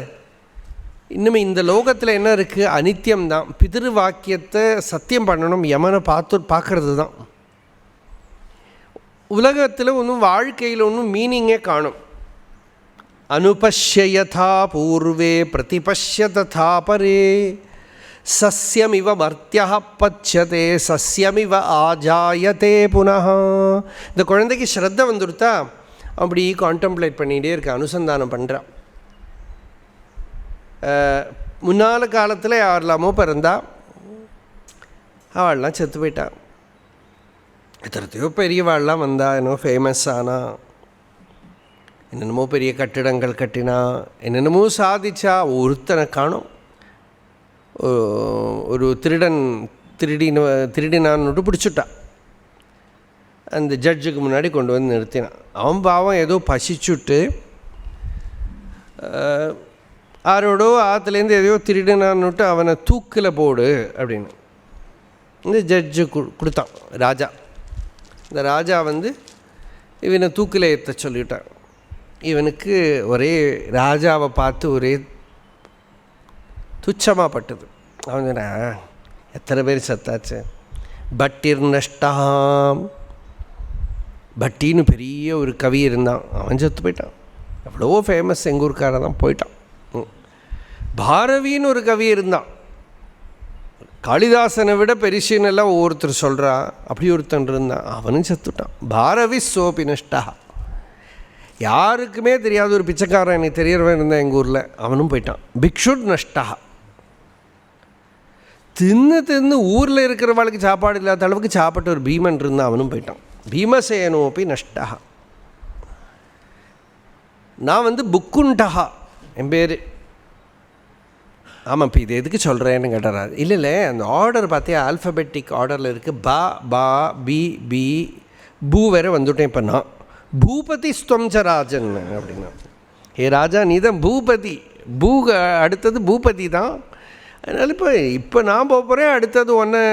இன்னுமே இந்த லோகத்தில் என்ன இருக்குது? அனித்தியம்தான். பிதிரு வாக்கியத்தை சத்தியம் பண்ணணும், யமனை பார்க்கறது தான். உலகத்தில் ஒன்றும் வாழ்க்கையில் ஒன்றும் மீனிங்கே காணும். அனுபஷ்ய யதா பூர்வே பிரதிபஷ்ய ததா பரே சஸ்யமிவ மர்த்யः பச்யதே சஸ்யமிவ ஆஜாயதே புனः. இந்த குழந்தைக்கு ஸ்ரத்த வந்துடுத்தா, அப்படி கான்டம்ப்ளேட் பண்ணிகிட்டே இருக்க, அனுசந்தானம் பண்ணுறான். முன்னால காலத்தில் யாரெல்லாமோ பிறந்தா, அவள்லாம் செத்து போயிட்டா. எத்தனையோ பெரியவாள்லாம் வந்தா, என்னமோ ஃபேமஸ் ஆனா, என்னென்னமோ பெரிய கட்டிடங்கள் கட்டினா, என்னென்னமோ சாதிச்சா. ஒருத்தனை காணும். ஒரு திருடினான்னு பிடிச்சிட்டா. அந்த ஜட்ஜுக்கு முன்னாடி கொண்டு வந்து நிறுத்தினான். அவன் பாவம் ஏதோ பசிச்சுட்டு யாரோடோ ஆற்றுலேருந்து எதையோ திருடினான்னுட்டு அவனை தூக்கில் போடு அப்படின்னு இந்த ஜட்ஜு கொடுத்தான் ராஜா. இந்த ராஜா இவனை தூக்கில் ஏற்ற சொல்லிட்டான். இவனுக்கு ஒரே ராஜாவை பார்த்து ஒரே துச்சமாக பட்டது. அவன் சொன்னான், எத்தனை பேர் சத்தாச்சு, பட்டிர் நஷ்டாம். பட்டின்னு பெரிய ஒரு கவி இருந்தான், அவன் செத்து போயிட்டான். எவ்வளவோ ஃபேமஸ் எங்கள் ஊருக்காரன் தான், போயிட்டான். பாரவின்னு ஒரு கவி இருந்தான், காளிதாசனை விட பெரிசின்னு எல்லாம் ஒவ்வொருத்தர் சொல்கிறா. அப்படி ஒருத்தன் இருந்தான், அவனும் செத்துட்டான். பாரவி சோபி நஷ்டா. யாருக்குமே தெரியாத ஒரு பிச்சைக்காரன் எனக்கு தெரியறவன் இருந்தான் எங்கள் ஊரில், அவனும் போயிட்டான். பிக்ஷுர் நஷ்டா. தின்னு ஊரில் இருக்கிறவளுக்கு சாப்பாடு இல்லாத அளவுக்கு சாப்பிட்ட ஒரு பீமன் இருந்தான், அவனும் போயிட்டான். பீமசேனோப்பி நஷ்டா. நான் புக்குண்டா என் பேர். ஆமாம், இப்போ இது எதுக்கு சொல்கிறேன்னு கேட்டாரா? இல்லை அந்த ஆர்டர் பார்த்தே ஆல்ஃபபெட்டிக் ஆர்டரில் இருக்குது. பா பா பி பி பூ வேற வந்துட்டேன். இப்போ நான் பூபதி ஸ்தொம்ச ராஜன் அப்படின்னா, ஏ ராஜா நீ தான் பூபதி. அடுத்தது பூபதி தான். அதனால் இப்போ நான் போக போகிறேன், அடுத்தது ஒன்றை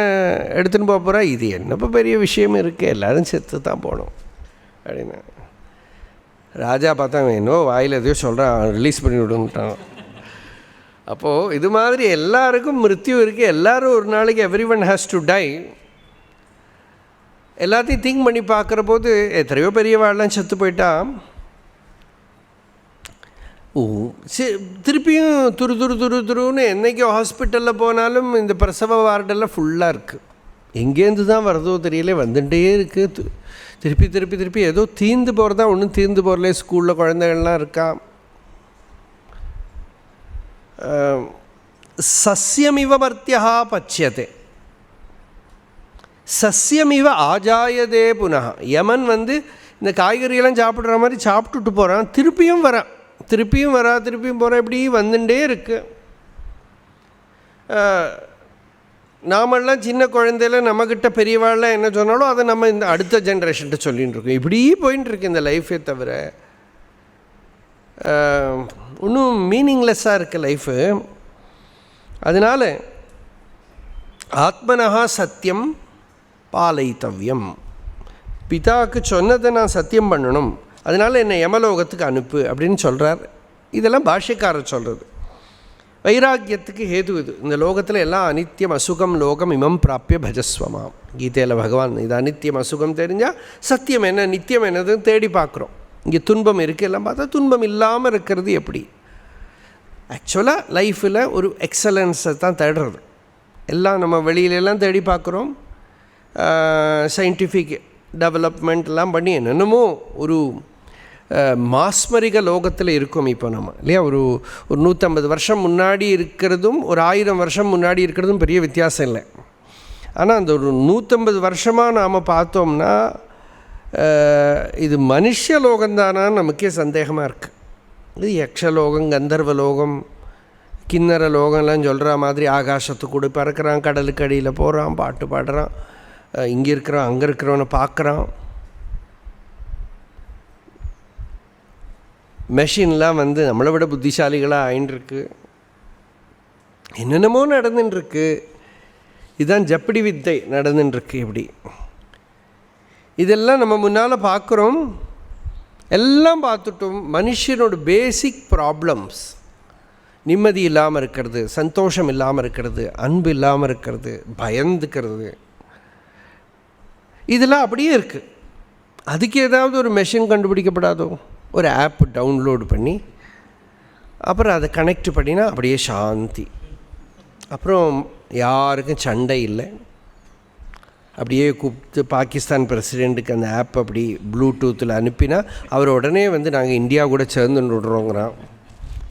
எடுத்துன்னு போக போகிறேன். இது என்னப்போ பெரிய விஷயம் இருக்குது, எல்லோரும் செத்து தான் போகணும் அப்படின்னு. ராஜா பார்த்தா இன்னும் வாயில் எதையோ சொல்கிறான், ரிலீஸ் பண்ணி விடுன்ட்டான். அப்போது இது மாதிரி எல்லாருக்கும் மிருத்யு இருக்குது. எல்லோரும் ஒரு நாளைக்கு every one has to tie. எல்லாத்தையும் திங்க் பண்ணி பார்க்குற போது எத்தனையோ பெரியவாள்லாம் செத்து போயிட்டா. திருப்பியும் துருன்னு என்றைக்கோ ஹாஸ்பிட்டலில் போனாலும் இந்த பிரசவ வார்டெல்லாம் ஃபுல்லாக இருக்குது. எங்கேருந்து தான் வரதோ தெரியல, வந்துட்டே இருக்குது. திருப்பி ஏதோ தீர்ந்து போகிறதா, ஒன்றும் தீர்ந்து போகல. ஸ்கூலில் குழந்தைகள்லாம் இருக்கா. சஸ்யமிவ மர்த்தியா பச்சியதே, சஸ்யமிவ ஆஜாயதே புனः. யமன் வந்து இந்த காய்கறியெல்லாம் சாப்பிட்ற மாதிரி சாப்பிட்டுட்டு போகிறான், திருப்பியும் வரான், திருப்பியும் போகிறான், இப்படி வந்துட்டே இருக்கு. நாமெல்லாம் சின்ன குழந்தையில நம்மக்கிட்ட பெரியவாள்லாம் என்ன சொன்னாலும் அதை நம்ம இந்த அடுத்த ஜென்ரேஷன்ட்டு சொல்லிகிட்டு இருக்கோம். இப்படி போயின்னு இருக்கு இந்த லைஃபே தவிர இன்னும் மீனிங்லெஸ்ஸாக இருக்குது லைஃபு. அதனால் ஆத்மனஹா சத்தியம் பாலைத்தவ்யம், பிதாவுக்கு சொன்னதை நான் சத்தியம் பண்ணணும், அதனால் என்னை யமலோகத்துக்கு அனுப்பு அப்படின்னு சொல்கிறார். இதெல்லாம் பாஷ்யக்காரர் சொல்கிறது. வைராக்கியத்துக்கு ஹேது இது. இந்த லோகத்தில் எல்லாம் அனித்தியம் அசுகம் லோகம் இமம் பிராப்பிய பஜஸ்வமாம். கீதையில் பகவான் இது அனித்தியம் அசுகம் தெரிஞ்சால் சத்தியம் என்ன நித்தியம் என்னதுன்னு தேடி பார்க்குறோம். இங்கே துன்பம் இருக்குது, எல்லாம் பார்த்தா துன்பம் இல்லாமல் இருக்கிறது எப்படி? ஆக்சுவலாக லைஃப்பில் ஒரு எக்ஸலன்ஸை தான் தேடுறது. எல்லாம் நம்ம வெளியிலெல்லாம் தேடி பார்க்குறோம், சயின்டிஃபிக் டெவலப்மெண்ட்லாம் பண்ணி என்னென்னமோ ஒரு மாஸ்மரிக லோகத்தில் இருக்கும் இப்போ நம்ம இல்லையா. ஒரு 150 வருஷம் முன்னாடி இருக்கிறதும் ஒரு 1000 வருஷம் முன்னாடி இருக்கிறதும் பெரிய வித்தியாசம் இல்லை. ஆனால் அந்த ஒரு 150 வருஷமாக நாம் பார்த்தோம்னா இது மனுஷ லோகம்தானான்னு நமக்கே சந்தேகமாக இருக்குது. இது யக்ஷலோகம், கந்தர்வலோகம், கிண்ணற லோகம்லாம் சொல்கிற மாதிரி ஆகாசத்துக்கு கூட பறக்கிறான், கடலுக்கு அடியில் போகிறான், பாட்டு பாடுறான், இங்கே இருக்கிறான் அங்கே இருக்கிறவனை பார்க்குறான். மெஷின்லாம் வந்து நம்மளை விட புத்திசாலிகளாக ஆயின்ட்டுருக்கு, என்னென்னமோ நடந்துட்டுருக்கு. இதுதான் ஜப்படி வித்தை நடந்துட்டுருக்கு. இப்படி இதெல்லாம் நம்ம முன்னால் பார்க்குறோம், எல்லாம் பார்த்துட்டோம். மனுஷனோட பேசிக் ப்ராப்ளம்ஸ், நிம்மதி இல்லாமல் இருக்கிறது, சந்தோஷம் இல்லாமல் இருக்கிறது, அன்பு இல்லாமல் இருக்கிறது, பயந்துக்கிறது, இதெல்லாம் அப்படியே இருக்குது. அதுக்கு ஏதாவது ஒரு மெஷின் கண்டுபிடிக்கப்படாதோ? ஒரு ஆப் டவுன்லோடு பண்ணி அப்புறம் அதை கனெக்ட் பண்ணினா அப்படியே சாந்தி, அப்புறம் யாருக்கும் சண்டை இல்லை. அப்படியே கூப்பிட்டு பாகிஸ்தான் பிரசிடெண்ட்டுக்கு அந்த ஆப் அப்படி ப்ளூடூத்தில் அனுப்பினா அவர் உடனே வந்து நாங்கள் இந்தியா கூட சேர்ந்து விடுறோங்கிறான்.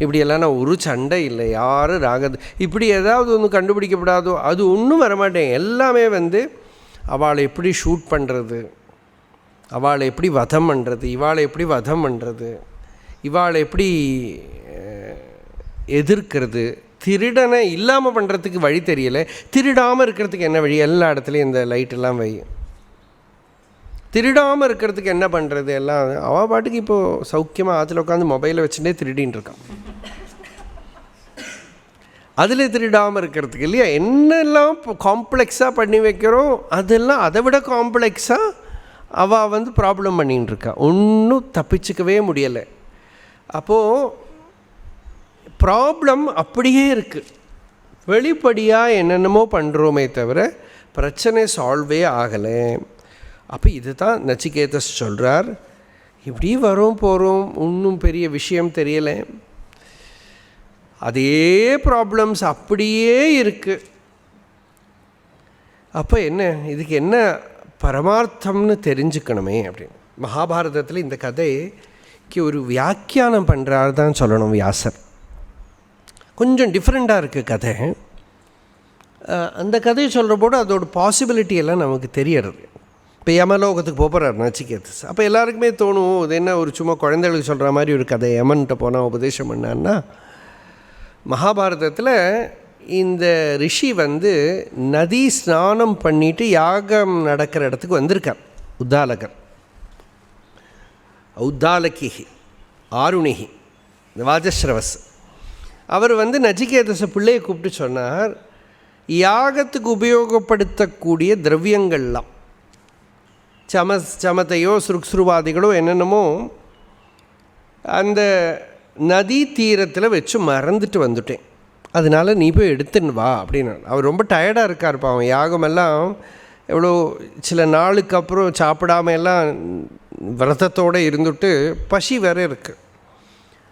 இப்படியெல்லாம் நான் ஒரு சண்டை இல்லை, யாரும் ராகது இப்படி ஏதாவது ஒன்று கண்டுபிடிக்கப்படாதோ அது ஒன்றும் வரமாட்டேன். எல்லாமே வந்து அவளை எப்படி ஷூட் பண்ணுறது, அவளை எப்படி வதம் பண்ணுறது, இவாளை எப்படி வதம் பண்ணுறது, இவாளை எப்படி எதிர்க்கிறது, திருடனை இல்லாமல் பண்ணுறதுக்கு வழி தெரியலை, திருடாமல் இருக்கிறதுக்கு என்ன வழி, எல்லா இடத்துலையும் இந்த லைட்டெல்லாம் வை, திருடாமல் இருக்கிறதுக்கு என்ன பண்ணுறது, எல்லாம் அவள் பாட்டுக்கு இப்போது சௌக்கியமாக ஆற்றுல உட்காந்து மொபைலை வச்சுட்டே திருடின்னு இருக்கான். அதில் திருடாமல் இருக்கிறதுக்கு இல்லையா என்னெல்லாம் காம்ப்ளெக்ஸாக பண்ணி வைக்கிறோம், அதெல்லாம் அதை விட காம்ப்ளெக்ஸாக அவள் வந்து ப்ராப்ளம் பண்ணின்னு இருக்கா, ஒன்றும் தப்பிச்சுக்கவே முடியலை. அப்போது ப்ராப்ளம் அப்படியே இருக்குது, வெளிப்படையாக என்னென்னமோ பண்ணுறோமே தவிர பிரச்சனை சால்வே ஆகலை. அப்போ இது தான் நச்சிகேதஸ் சொல்கிறார். இப்படி வரோம் போகிறோம், இன்னும் பெரிய விஷயம் தெரியலை, அதே ப்ராப்ளம்ஸ் அப்படியே இருக்குது. அப்போ என்ன, இதுக்கு என்ன பரமார்த்தம்னு தெரிஞ்சுக்கணுமே அப்படின்னு. மகாபாரதத்தில் இந்த கதைக்கு ஒரு வியாக்கியானம் பண்ணுறாரு தான் சொல்லணும் வியாசர். கொஞ்சம் டிஃப்ரெண்ட்டாக இருக்குது கதை. அந்த கதையை சொல்கிற போது அதோட பாசிபிலிட்டி எல்லாம் நமக்கு தெரியறது. இப்போ யமலோகத்துக்கு போகிறார் நச்சிகேதஸ். அப்போ எல்லாருக்குமே தோணும் இது என்ன ஒரு சும்மா குழந்தைகளுக்கு சொல்கிற மாதிரி ஒரு கதை, யமன்கிட்ட போனால் உபதேசம் பண்ணான்னா. மகாபாரதத்தில் இந்த ரிஷி வந்து நதி ஸ்நானம் பண்ணிட்டு யாகம் நடக்கிற இடத்துக்கு வந்திருக்கார். உத்தாலகர், உத்தாலகிஹி, ஆருணிஹி, இந்த வாஜஸ்ரவஸ். அவர் வந்து நச்சிகேதஸ பிள்ளையை கூப்பிட்டு சொன்னார், யாகத்துக்கு உபயோகப்படுத்தக்கூடிய திரவியங்கள்லாம் சமத்தையோ சுருக்ஸ்ருவாதிகளோ என்னென்னமோ அந்த நதி தீரத்தில் வச்சு மறந்துட்டு வந்துட்டேன், அதனால் நீ போய் எடுத்துன்னு வா அப்படின்னு. அவர் ரொம்ப டயர்டாக இருக்கார் பாவம். யாகமெல்லாம் எவ்வளோ சில நாளுக்கு அப்புறம் சாப்பிடாம எல்லாம் விரதத்தோடு இருந்துட்டு பசி வேறு இருக்குது.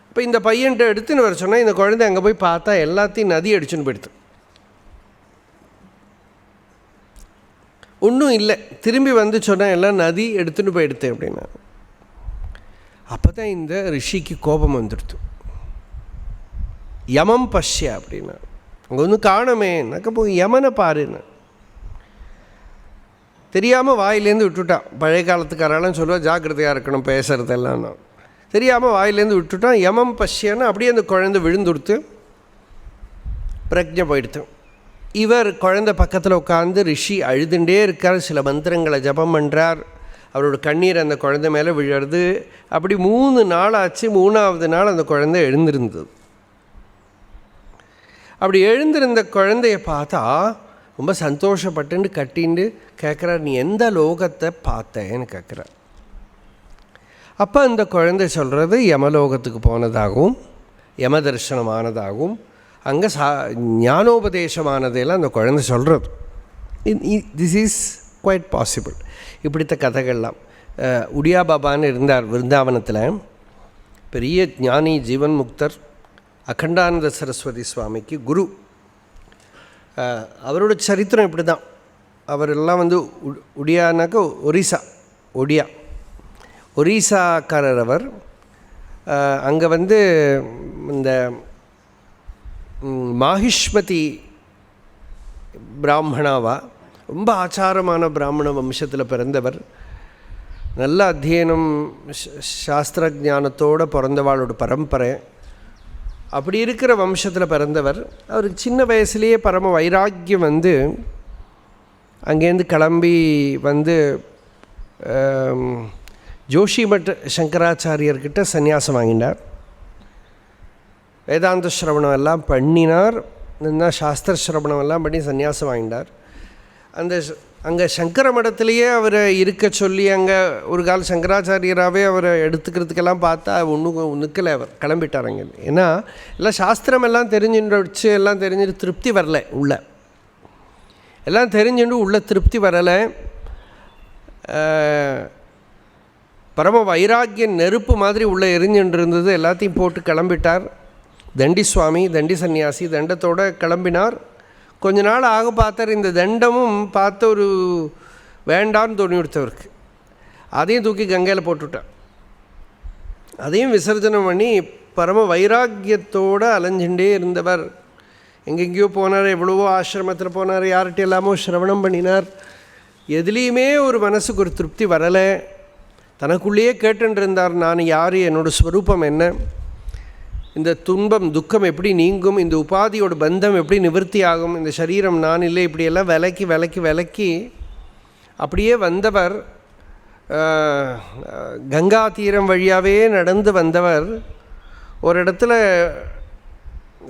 இப்போ இந்த பையன்கிட்ட எடுத்துன்னு வர சொன்னால் இந்த குழந்தை அங்கே போய் பார்த்தா எல்லாத்தையும் நதி அடிச்சுன்னு போயிடுது, ஒன்றும் இல்லை. திரும்பி வந்து சொன்னால் எல்லாம் நதி எடுத்துன்னு போயிடுது அப்படின்னா. அப்போ தான் இந்த ரிஷிக்கு கோபம் வந்துடுது. யமம் பஷ்ய அப்படின்னா, அங்கே ஒன்றும் காணமேனாக்க போய் யமனை பாருன்னு தெரியாமல் வாயிலேருந்து விட்டுட்டான். பழைய காலத்துக்காரெல்லாம் சொல்லுவா ஜாக்கிரதையாக இருக்கணும் பேசுகிறதெல்லாம். தெரியாமல் வாயிலேருந்து விட்டுட்டான். யமம் பஷ்யன்னு அப்படியே அந்த குழந்தை விழுந்துடுத்து பிரக்ஞை போயிடுத்து. இவர் குழந்தை பக்கத்தில் உட்காந்து ரிஷி அழுதுண்டே இருக்கார். சில மந்திரங்களை ஜபம் பண்ணுறார். அவரோட கண்ணீர் அந்த குழந்தை மேலே விழுறது. அப்படி 3 நாள் ஆச்சு. 3ஆவது நாள் அந்த குழந்தை எழுந்திருந்தது. அப்படி எழுந்திருந்த குழந்தைய பார்த்தா ரொம்ப சந்தோஷப்பட்டுன்னு கட்டின்னு கேட்குறார், நீ எந்த லோகத்தை பார்த்தேன்னு கேட்குறார். அப்போ அந்த குழந்தை சொல்கிறது யமலோகத்துக்கு போனதாகவும் யம தரிசனமானதாகவும் அங்கே ஞானோபதேசமானதையெல்லாம் அந்த குழந்தை சொல்கிறது. This is quite possible. இப்படித்த கதைகள்லாம். உடியா பாபான்னு இருந்தார் விருந்தாவனத்தில். பெரிய ஞானி ஜீவன் முக்தர், அகண்டானந்த சரஸ்வதி சுவாமிக்கு குரு. அவரோட சரித்திரம் இப்படி தான். அவரெல்லாம் வந்து உடியானாக்க ஒரிசாக்காரர் அவர். அங்கே வந்து இந்த மாஹிஷ்மதி பிராமணாவா, ரொம்ப ஆச்சாரமான பிராமண வம்சத்தில் பிறந்தவர். நல்ல அத்தியனம் சாஸ்திர ஞானத்தோடு பிறந்தவாளோட பரம்பரை. அப்படி இருக்கிற வம்சத்தில் பிறந்தவர். அவருக்கு சின்ன வயசுலேயே பரம வைராக்கியம் வந்து அங்கேருந்து கிளம்பி வந்து ஜோஷிமட் சங்கராச்சாரியர்கிட்ட சந்நியாசம் வாங்கினார். வேதாந்த ஸ்ரவணம் எல்லாம் பண்ணினார். சாஸ்திர ஸ்ரவணம் எல்லாம் பண்ணி சந்நியாசம் வாங்கினார். அங்கே சங்கர மடத்திலேயே அவரை இருக்க சொல்லி அங்கே ஒரு கால சங்கராச்சாரியராகவே அவரை எடுத்துக்கிறதுக்கெல்லாம் பார்த்தா ஒன்றும் நிற்கலை. அவர் கிளம்பிட்டார் அங்கே. ஏன்னா எல்லாம் சாஸ்திரம் எல்லாம் தெரிஞ்சுட்டு வச்சு எல்லாம் தெரிஞ்சுட்டு திருப்தி வரலை. எல்லாம் தெரிஞ்சுட்டு உள்ள திருப்தி வரலை. பரம வைராக்கிய நெருப்பு மாதிரி உள்ளே எரிஞ்சுட்டு இருந்தது. எல்லாத்தையும் போட்டு கிளம்பிட்டார். தண்டி சுவாமி, தண்டி சன்னியாசி தண்டத்தோடு கிளம்பினார். கொஞ்ச நாள் ஆக பார்த்தார். இந்த தண்டமும் பார்த்த ஒரு வேண்டான்னு தோணி கொடுத்தவருக்கு. அதையும் தூக்கி கங்கையில் போட்டுவிட்டார். அதையும் விசர்ஜனம் பண்ணி பரம வைராக்கியத்தோடு அலைஞ்சுட்டே இருந்தவர். எங்கெங்கேயோ போனார், எவ்வளவோ ஆசிரமத்தில் போனார், யார்கிட்ட எல்லாமோ சிரவணம் பண்ணினார். எதுலேயுமே ஒரு மனசுக்கு ஒரு திருப்தி வரலை. தனக்குள்ளேயே கேட்டுருந்தார், நான் யார், என்னோடய ஸ்வரூபம் என்ன, இந்த துன்பம் துக்கம் எப்படி நீங்கும், இந்த உபாதியோட பந்தம் எப்படி நிவர்த்தி ஆகும், இந்த சரீரம் நான் இல்லை, இப்படியெல்லாம் விலக்கி அப்படியே வந்தவர். கங்கா தீரம் வழியாகவே நடந்து வந்தவர். ஒரு இடத்துல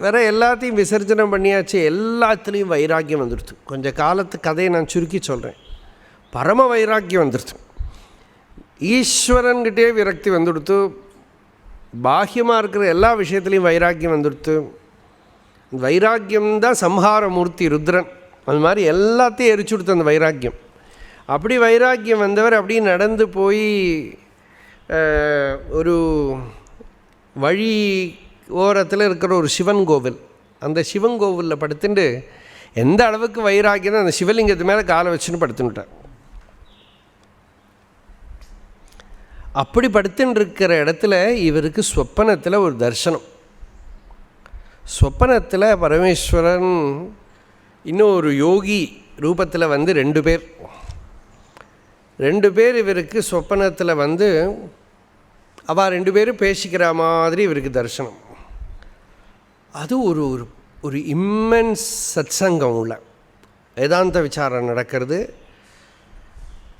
வேற எல்லாத்தையும் விசர்ஜனம் பண்ணியாச்சு. எல்லாத்துலேயும் வைராக்கியம் வந்துடுது. கொஞ்சம் காலத்து கதையை நான் சுருக்கி சொல்கிறேன். பரம வைராக்கியம் வந்துடுது. ஈஸ்வரன்கிட்டே விரக்தி வந்துடுத்து. பாஹ்யமாக இருக்கிற எல்லா விஷயத்துலேயும் வைராக்கியம் வந்துடுத்து. வைராக்கியம்தான் சம்ஹார மூர்த்தி ருத்ரன். அது மாதிரி எல்லாத்தையும் எரிச்சு கொடுத்து அந்த வைராக்கியம். அப்படி வைராக்கியம் வந்தவர் அப்படியே நடந்து போய் ஒரு வழி ஓரத்தில் இருக்கிற ஒரு சிவன் கோவில், அந்த சிவன் கோவிலில் படுத்துட்டு எந்த அளவுக்கு வைராக்கியம் அந்த சிவலிங்கத்து மேலே காலை வச்சுன்னு படுத்துட்டார். அப்படி படுத்துன்னு இருக்கிற இடத்துல இவருக்கு ஸ்வப்பனத்தில் ஒரு தரிசனம். ஸ்வப்பனத்தில் பரமேஸ்வரன் இன்னும் ஒரு யோகி ரூபத்தில் வந்து ரெண்டு பேர் இவருக்கு ஸ்வப்பனத்தில் வந்து அவள் ரெண்டு பேரும் பேசிக்கிற மாதிரி இவருக்கு தரிசனம். அது ஒரு ஒரு இம்மென்ஸ் சத்சங்கம் உள்ள வேதாந்த விசாரம் நடக்கிறது.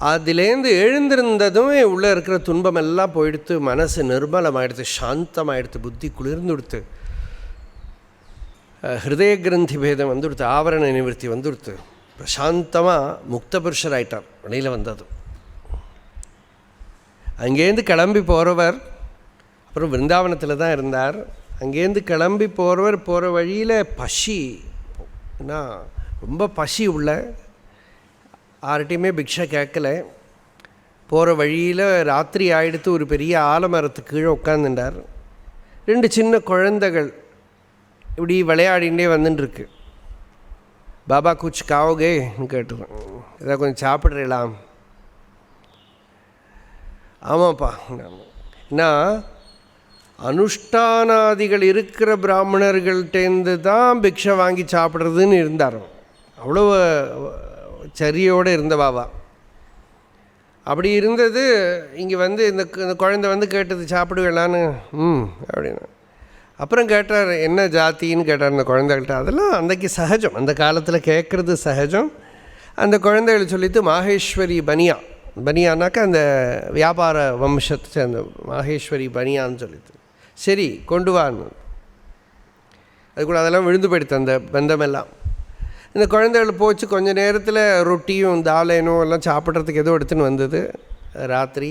அதுலேருந்து எழுந்திருந்ததும் உள்ளே இருக்கிற துன்பம் எல்லாம் போயிடுத்து. மனசு நிர்மலமாயிடுத்து, சாந்தமாயிடுத்து, புத்தி குளிர்ந்துடுத்து, ஹிருதய கிரந்தி பேதம் வந்துடுத்து, ஆவரண நிவர்த்தி வந்துடுத்து. பிரசாந்தமாக முக்த புருஷராயிட்டார் வெளியில் வந்தது. அங்கேருந்து கிளம்பி போகிறவர் அப்புறம் விருந்தாவனத்தில் தான் இருந்தார். அங்கேருந்து கிளம்பி போகிறவர் போகிற வழியில் பசி, ஏன்னா ரொம்ப பசி உள்ள, யார்கிட்டையுமே பிக்ஷை கேட்கலை. போகிற வழியில் ராத்திரி ஆகிடுத்து. ஒரு பெரிய ஆலமரத்துக்கு கீழே உட்காந்துட்டார். ரெண்டு சின்ன குழந்தைகள் இப்படி விளையாடிகிட்டே வந்துட்டுருக்கு. பாபா குச் காவோகேன்னு கேட்டுருவேன், ஏதாவது கொஞ்சம் சாப்பிட்றலாம். ஆமாப்பா. ஏன்னா அனுஷ்டானாதிகள் இருக்கிற பிராமணர்கள்டேருந்து தான் பிக்ஷை வாங்கி சாப்பிட்றதுன்னு இருந்தார். அவ்வளோ சரியோடு இருந்தவாவா. அப்படி இருந்தது. இங்கே வந்து இந்த குழந்தை வந்து கேட்டது சாப்பிடுவேலான்னு அப்படின்னு. அப்புறம் கேட்டார் என்ன ஜாத்தின்னு கேட்டார் இந்த குழந்தைகள்கிட்ட. அதெல்லாம் அன்றைக்கி சகஜம், அந்த காலத்தில் கேட்குறது சகஜம். அந்த குழந்தைகள் சொல்லிட்டு மாஹேஸ்வரி பனியா, பனியானாக்கா அந்த வியாபார வம்சத்தை சேர்ந்த மாஹேஸ்வரி பனியான்னு சொல்லிட்டு சரி கொண்டு வான்னு. அதுக்குள்ள அதெல்லாம் விழுந்து போயிடுது அந்த பந்தமெல்லாம். இந்த குழந்தைகள் போச்சு. கொஞ்சம் நேரத்தில் ரொட்டியும் தாலேனும் எல்லாம் சாப்பிட்றதுக்கு ஏதோ எடுத்துன்னு வந்தது. ராத்திரி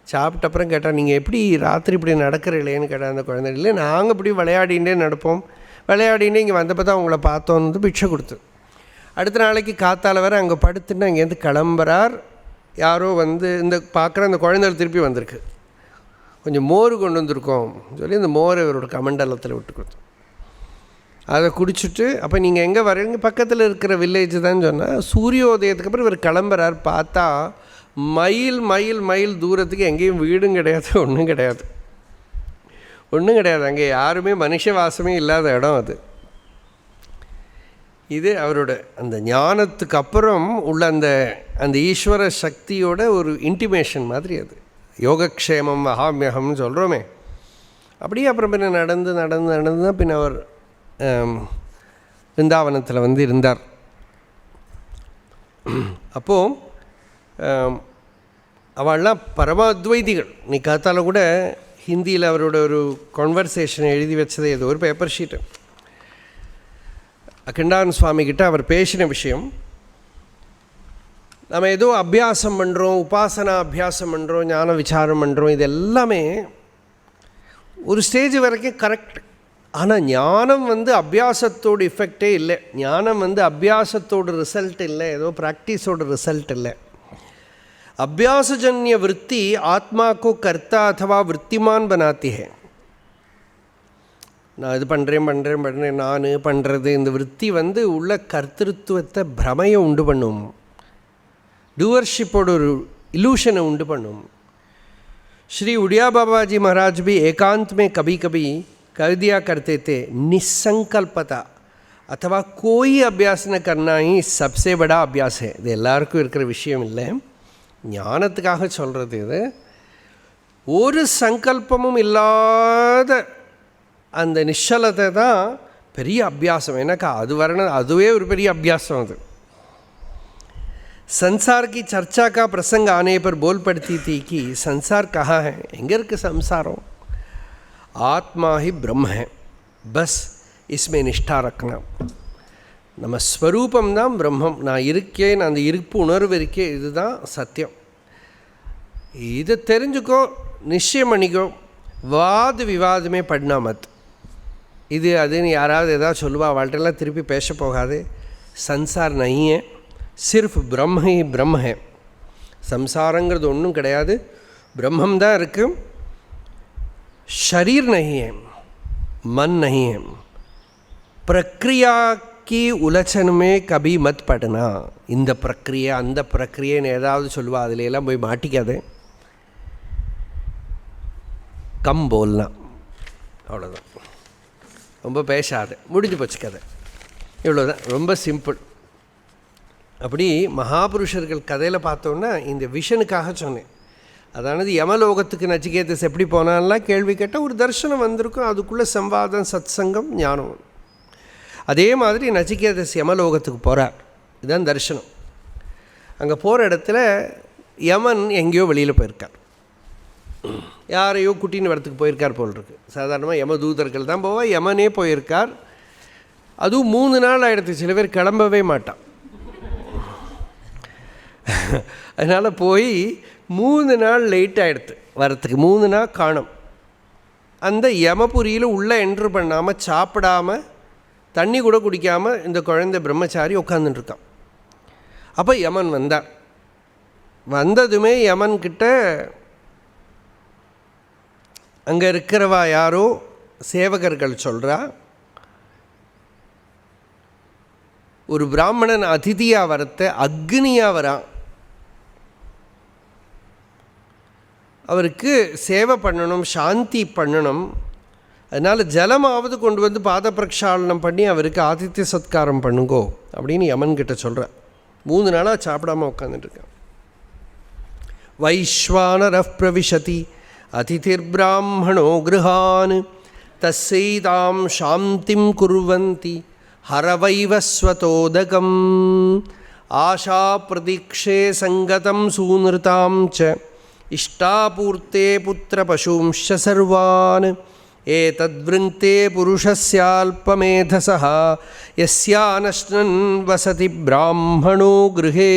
சாப்பிட்ட அப்புறம் கேட்டால் நீங்கள் எப்படி ராத்திரி இப்படி நடக்கிறீங்களேன்னு கேட்டால் அந்த குழந்தைகள். இல்லை நாங்கள் இப்படி விளையாடிகிட்டே நடப்போம், விளையாடினே இங்கே வந்தப்போ தான் அவங்கள பார்த்தோன்னு பிக்ஷை கொடுத்து. அடுத்த நாளைக்கு காத்தால் வர அங்கே படுத்துன்னு அங்கேருந்து கிளம்புறார். யாரோ வந்து இந்த பார்க்குற அந்த குழந்தைகள் திருப்பி வந்திருக்கு. கொஞ்சம் மோர் கொண்டு வந்திருக்கோம் சொல்லி இந்த மோரை இவரோட கமண்டலத்தில் விட்டு கொடுத்தோம். அதை குடிச்சிட்டு அப்போ நீங்கள் எங்கே வரீங்க, பக்கத்தில் இருக்கிற வில்லேஜ் தான் சொன்னால். சூரியோதயத்துக்கு அப்புறம் இவர் கிளம்புறார். பார்த்தா மைல் மைல் மைல் தூரத்துக்கு எங்கேயும் வீடும் கிடையாது, ஒன்றும் கிடையாது, ஒன்றும் கிடையாது. அங்கே யாருமே மனுஷ வாசமே இல்லாத இடம் அது. இது அவரோட அந்த ஞானத்துக்கு அப்புறம் உள்ள அந்த ஈஸ்வர சக்தியோட ஒரு இன்டிமேஷன் மாதிரி. அது யோகக்ஷேமம் மகாமியகம்னு சொல்கிறோமே. அப்படியே அப்புறம் பின்ன நடந்து நடந்து நடந்து தான் பின்ன அவர் விருந்தாவனத்தில் வந்து இருந்தார். அப்போது அவள்லாம் பரம அத்வைதிகள். நீ காத்தால கூட ஹிந்தியில் அவரோட ஒரு கான்வர்சேஷன் எழுதி வச்சது ஏதோ ஒரு பேப்பர் ஷீட்டு. அகிண்டானந்த சுவாமிகிட்ட அவர் பேசின விஷயம், நம்ம ஏதோ அபியாசம் பண்ணுறோம், உபாசனா அபியாசம் பண்ணுறோம், ஞான விசாரம் பண்ணுறோம், இது எல்லாமே ஒரு ஸ்டேஜ் வரைக்கும் கரெக்ட். ஆனால் ஞானம் வந்து அபியாசத்தோட இஃபெக்டே இல்லை. ஞானம் வந்து அபியாசத்தோட ரிசல்ட் இல்லை, ஏதோ ப்ராக்டிஸோட ரிசல்ட் இல்லை. अभ्यासजन्य वृत्ति आत्मा को कर्ता अथवा वृत्तिमान बनाती है. நான் இது பண்ணுறேன் நான் பண்ணுறது, இந்த விற்பி வந்து உள்ள கர்த்திருவத்தை பிரமையை உண்டு பண்ணும், डूअरशिपोड ஒரு इल्यूशனை உண்டு பண்ணும். श्री उड़िया बाबा जी महाराज भी एकांत में कभी कभी कह दिया करते थे, निसंकल्पता अथवा कोई अभ्यास न करना ही सबसे बड़ा अभ्यास है. இது எல்லாருக்கும் இருக்கிற விஷயம் இல்லை, ஞானத்துக்காக சொல்கிறது. இது ஒரு சங்கல்பமும் இல்லாத அந்த நிச்சலத்தை தான் பெரிய அபியாசம். எனக்கு அது வரணும், அதுவே ஒரு பெரிய அபியாசம். அது संसार की चर्चा का प्रसंग आने पर बोल पड़ती थी कि संसार कहाँ है, எங்கே இருக்குது சம்சாரம், ஆத்மா ही ब्रह्म है, बस इसमें निष्ठा रखना. நம்ம ஸ்வரூபம்தான் பிரம்மம், நான் இருக்கேன், அந்த இருப்பு உணர்வு இருக்கே, இதுதான் சத்தியம். இதை தெரிஞ்சுக்கோ, நிச்சயம் பண்ணிக்கோ, வாத விவாதமே பட்னா மத். இது அதுன்னு யாராவது எதாவது சொல்லுவா, வாழ்க்கையெல்லாம் திருப்பி பேச போகாது. சம்சார் नहीं है, सिर्फ ब्रह्म ही ब्रह्म है. संसारंग्கிறது ஒன்றும் கிடையாது, ब्रह्मम தான் இருக்கு. शरीर नहीं है, मन नहीं है. प्रक्रिया की उलझन में कभी मत पड़ना. இந்த பிரக்ரியா அந்த பிரக்ரியன்னு ஏதாவது சொல்லுவா, அதில் எல்லாம் போய் மாட்டிக்காது. கம் போல்னா அவ்வளோதான், ரொம்ப பேசாது, முடிஞ்சு போச்சு கதை, இவ்வளோதான், ரொம்ப சிம்பிள். அப்படி மகாபுருஷர்கள் கதையில் பார்த்தோன்னா இந்த விஷனுக்காக சொன்னேன். அதானது யமலோகத்துக்கு நச்சிகேதஸ் எப்படி போனான்லாம் கேள்வி கேட்டால் ஒரு தர்சனம் வந்திருக்கும், அதுக்குள்ளே சம்வாதம் சத்சங்கம் ஞானம். அதே மாதிரி நச்சிகேதஸ் யமலோகத்துக்கு போகிறார், இதுதான் தரிசனம். அங்கே போகிற இடத்துல யமன் எங்கேயோ வெளியில் போயிருக்கார், யாரையோ குட்டின்னு வரத்துக்கு போயிருக்கார் போல் இருக்கு. சாதாரணமாக யமதூதர்கள் தான் போவா, யமனே போயிருக்கார். அதுவும் 3 நாள் ஆகிடுது, சில பேர் கிளம்பவே மாட்டான். அதனால் போய் 3 நாள் லேட் ஆகிடுது வரத்துக்கு, 3 நாள் காணும். அந்த யமபுரியில் உள்ளே என்ட்ரு பண்ணாமல், சாப்பிடாமல், தண்ணி கூட குடிக்காமல் இந்த குழந்தை பிரம்மச்சாரி உட்காந்துட்டுருக்கான். அப்போ யமன் வந்தார். வந்ததுமே யமன்கிட்ட அங்கே இருக்கிறவா யாரோ சேவகர்கள் சொல்கிறா, ஒரு பிராமணன் அதிதியாக வரத்த அக்னியாக வரான், அவருக்கு சேவை பண்ணணும், சாந்தி பண்ணணும், அதனால் ஜலமாவது கொண்டு வந்து பாத பிரக்ஷாலனம் பண்ணி அவருக்கு ஆதித்ய சத்காரம் பண்ணுங்கோ அப்படின்னு யமன்கிட்ட சொல்கிறார். 3 நாளாக சாப்பிடாமல் உட்காந்துட்டுருக்கேன். வைஸ்வானரஃப் பிரவிஷதி அதிதிர்பிராமணோ கிருஹான் தஸ்ஸைதாம் சாந்திம் குர்வந்தி ஹரவைவஸ்வதோதகம் ஆஷா பிரதீக்ஷே சங்கதம் சூனிருதாம் ச இஷ்டாபூர்த்தே புத்திர பசூம்ஷ சர்வான் ஏதத்வ்ருங்கே புருஷஸ்யால்பமேதசः யஸ்யானஷ்ணன் வசதி பிராமணோ கிருஹே.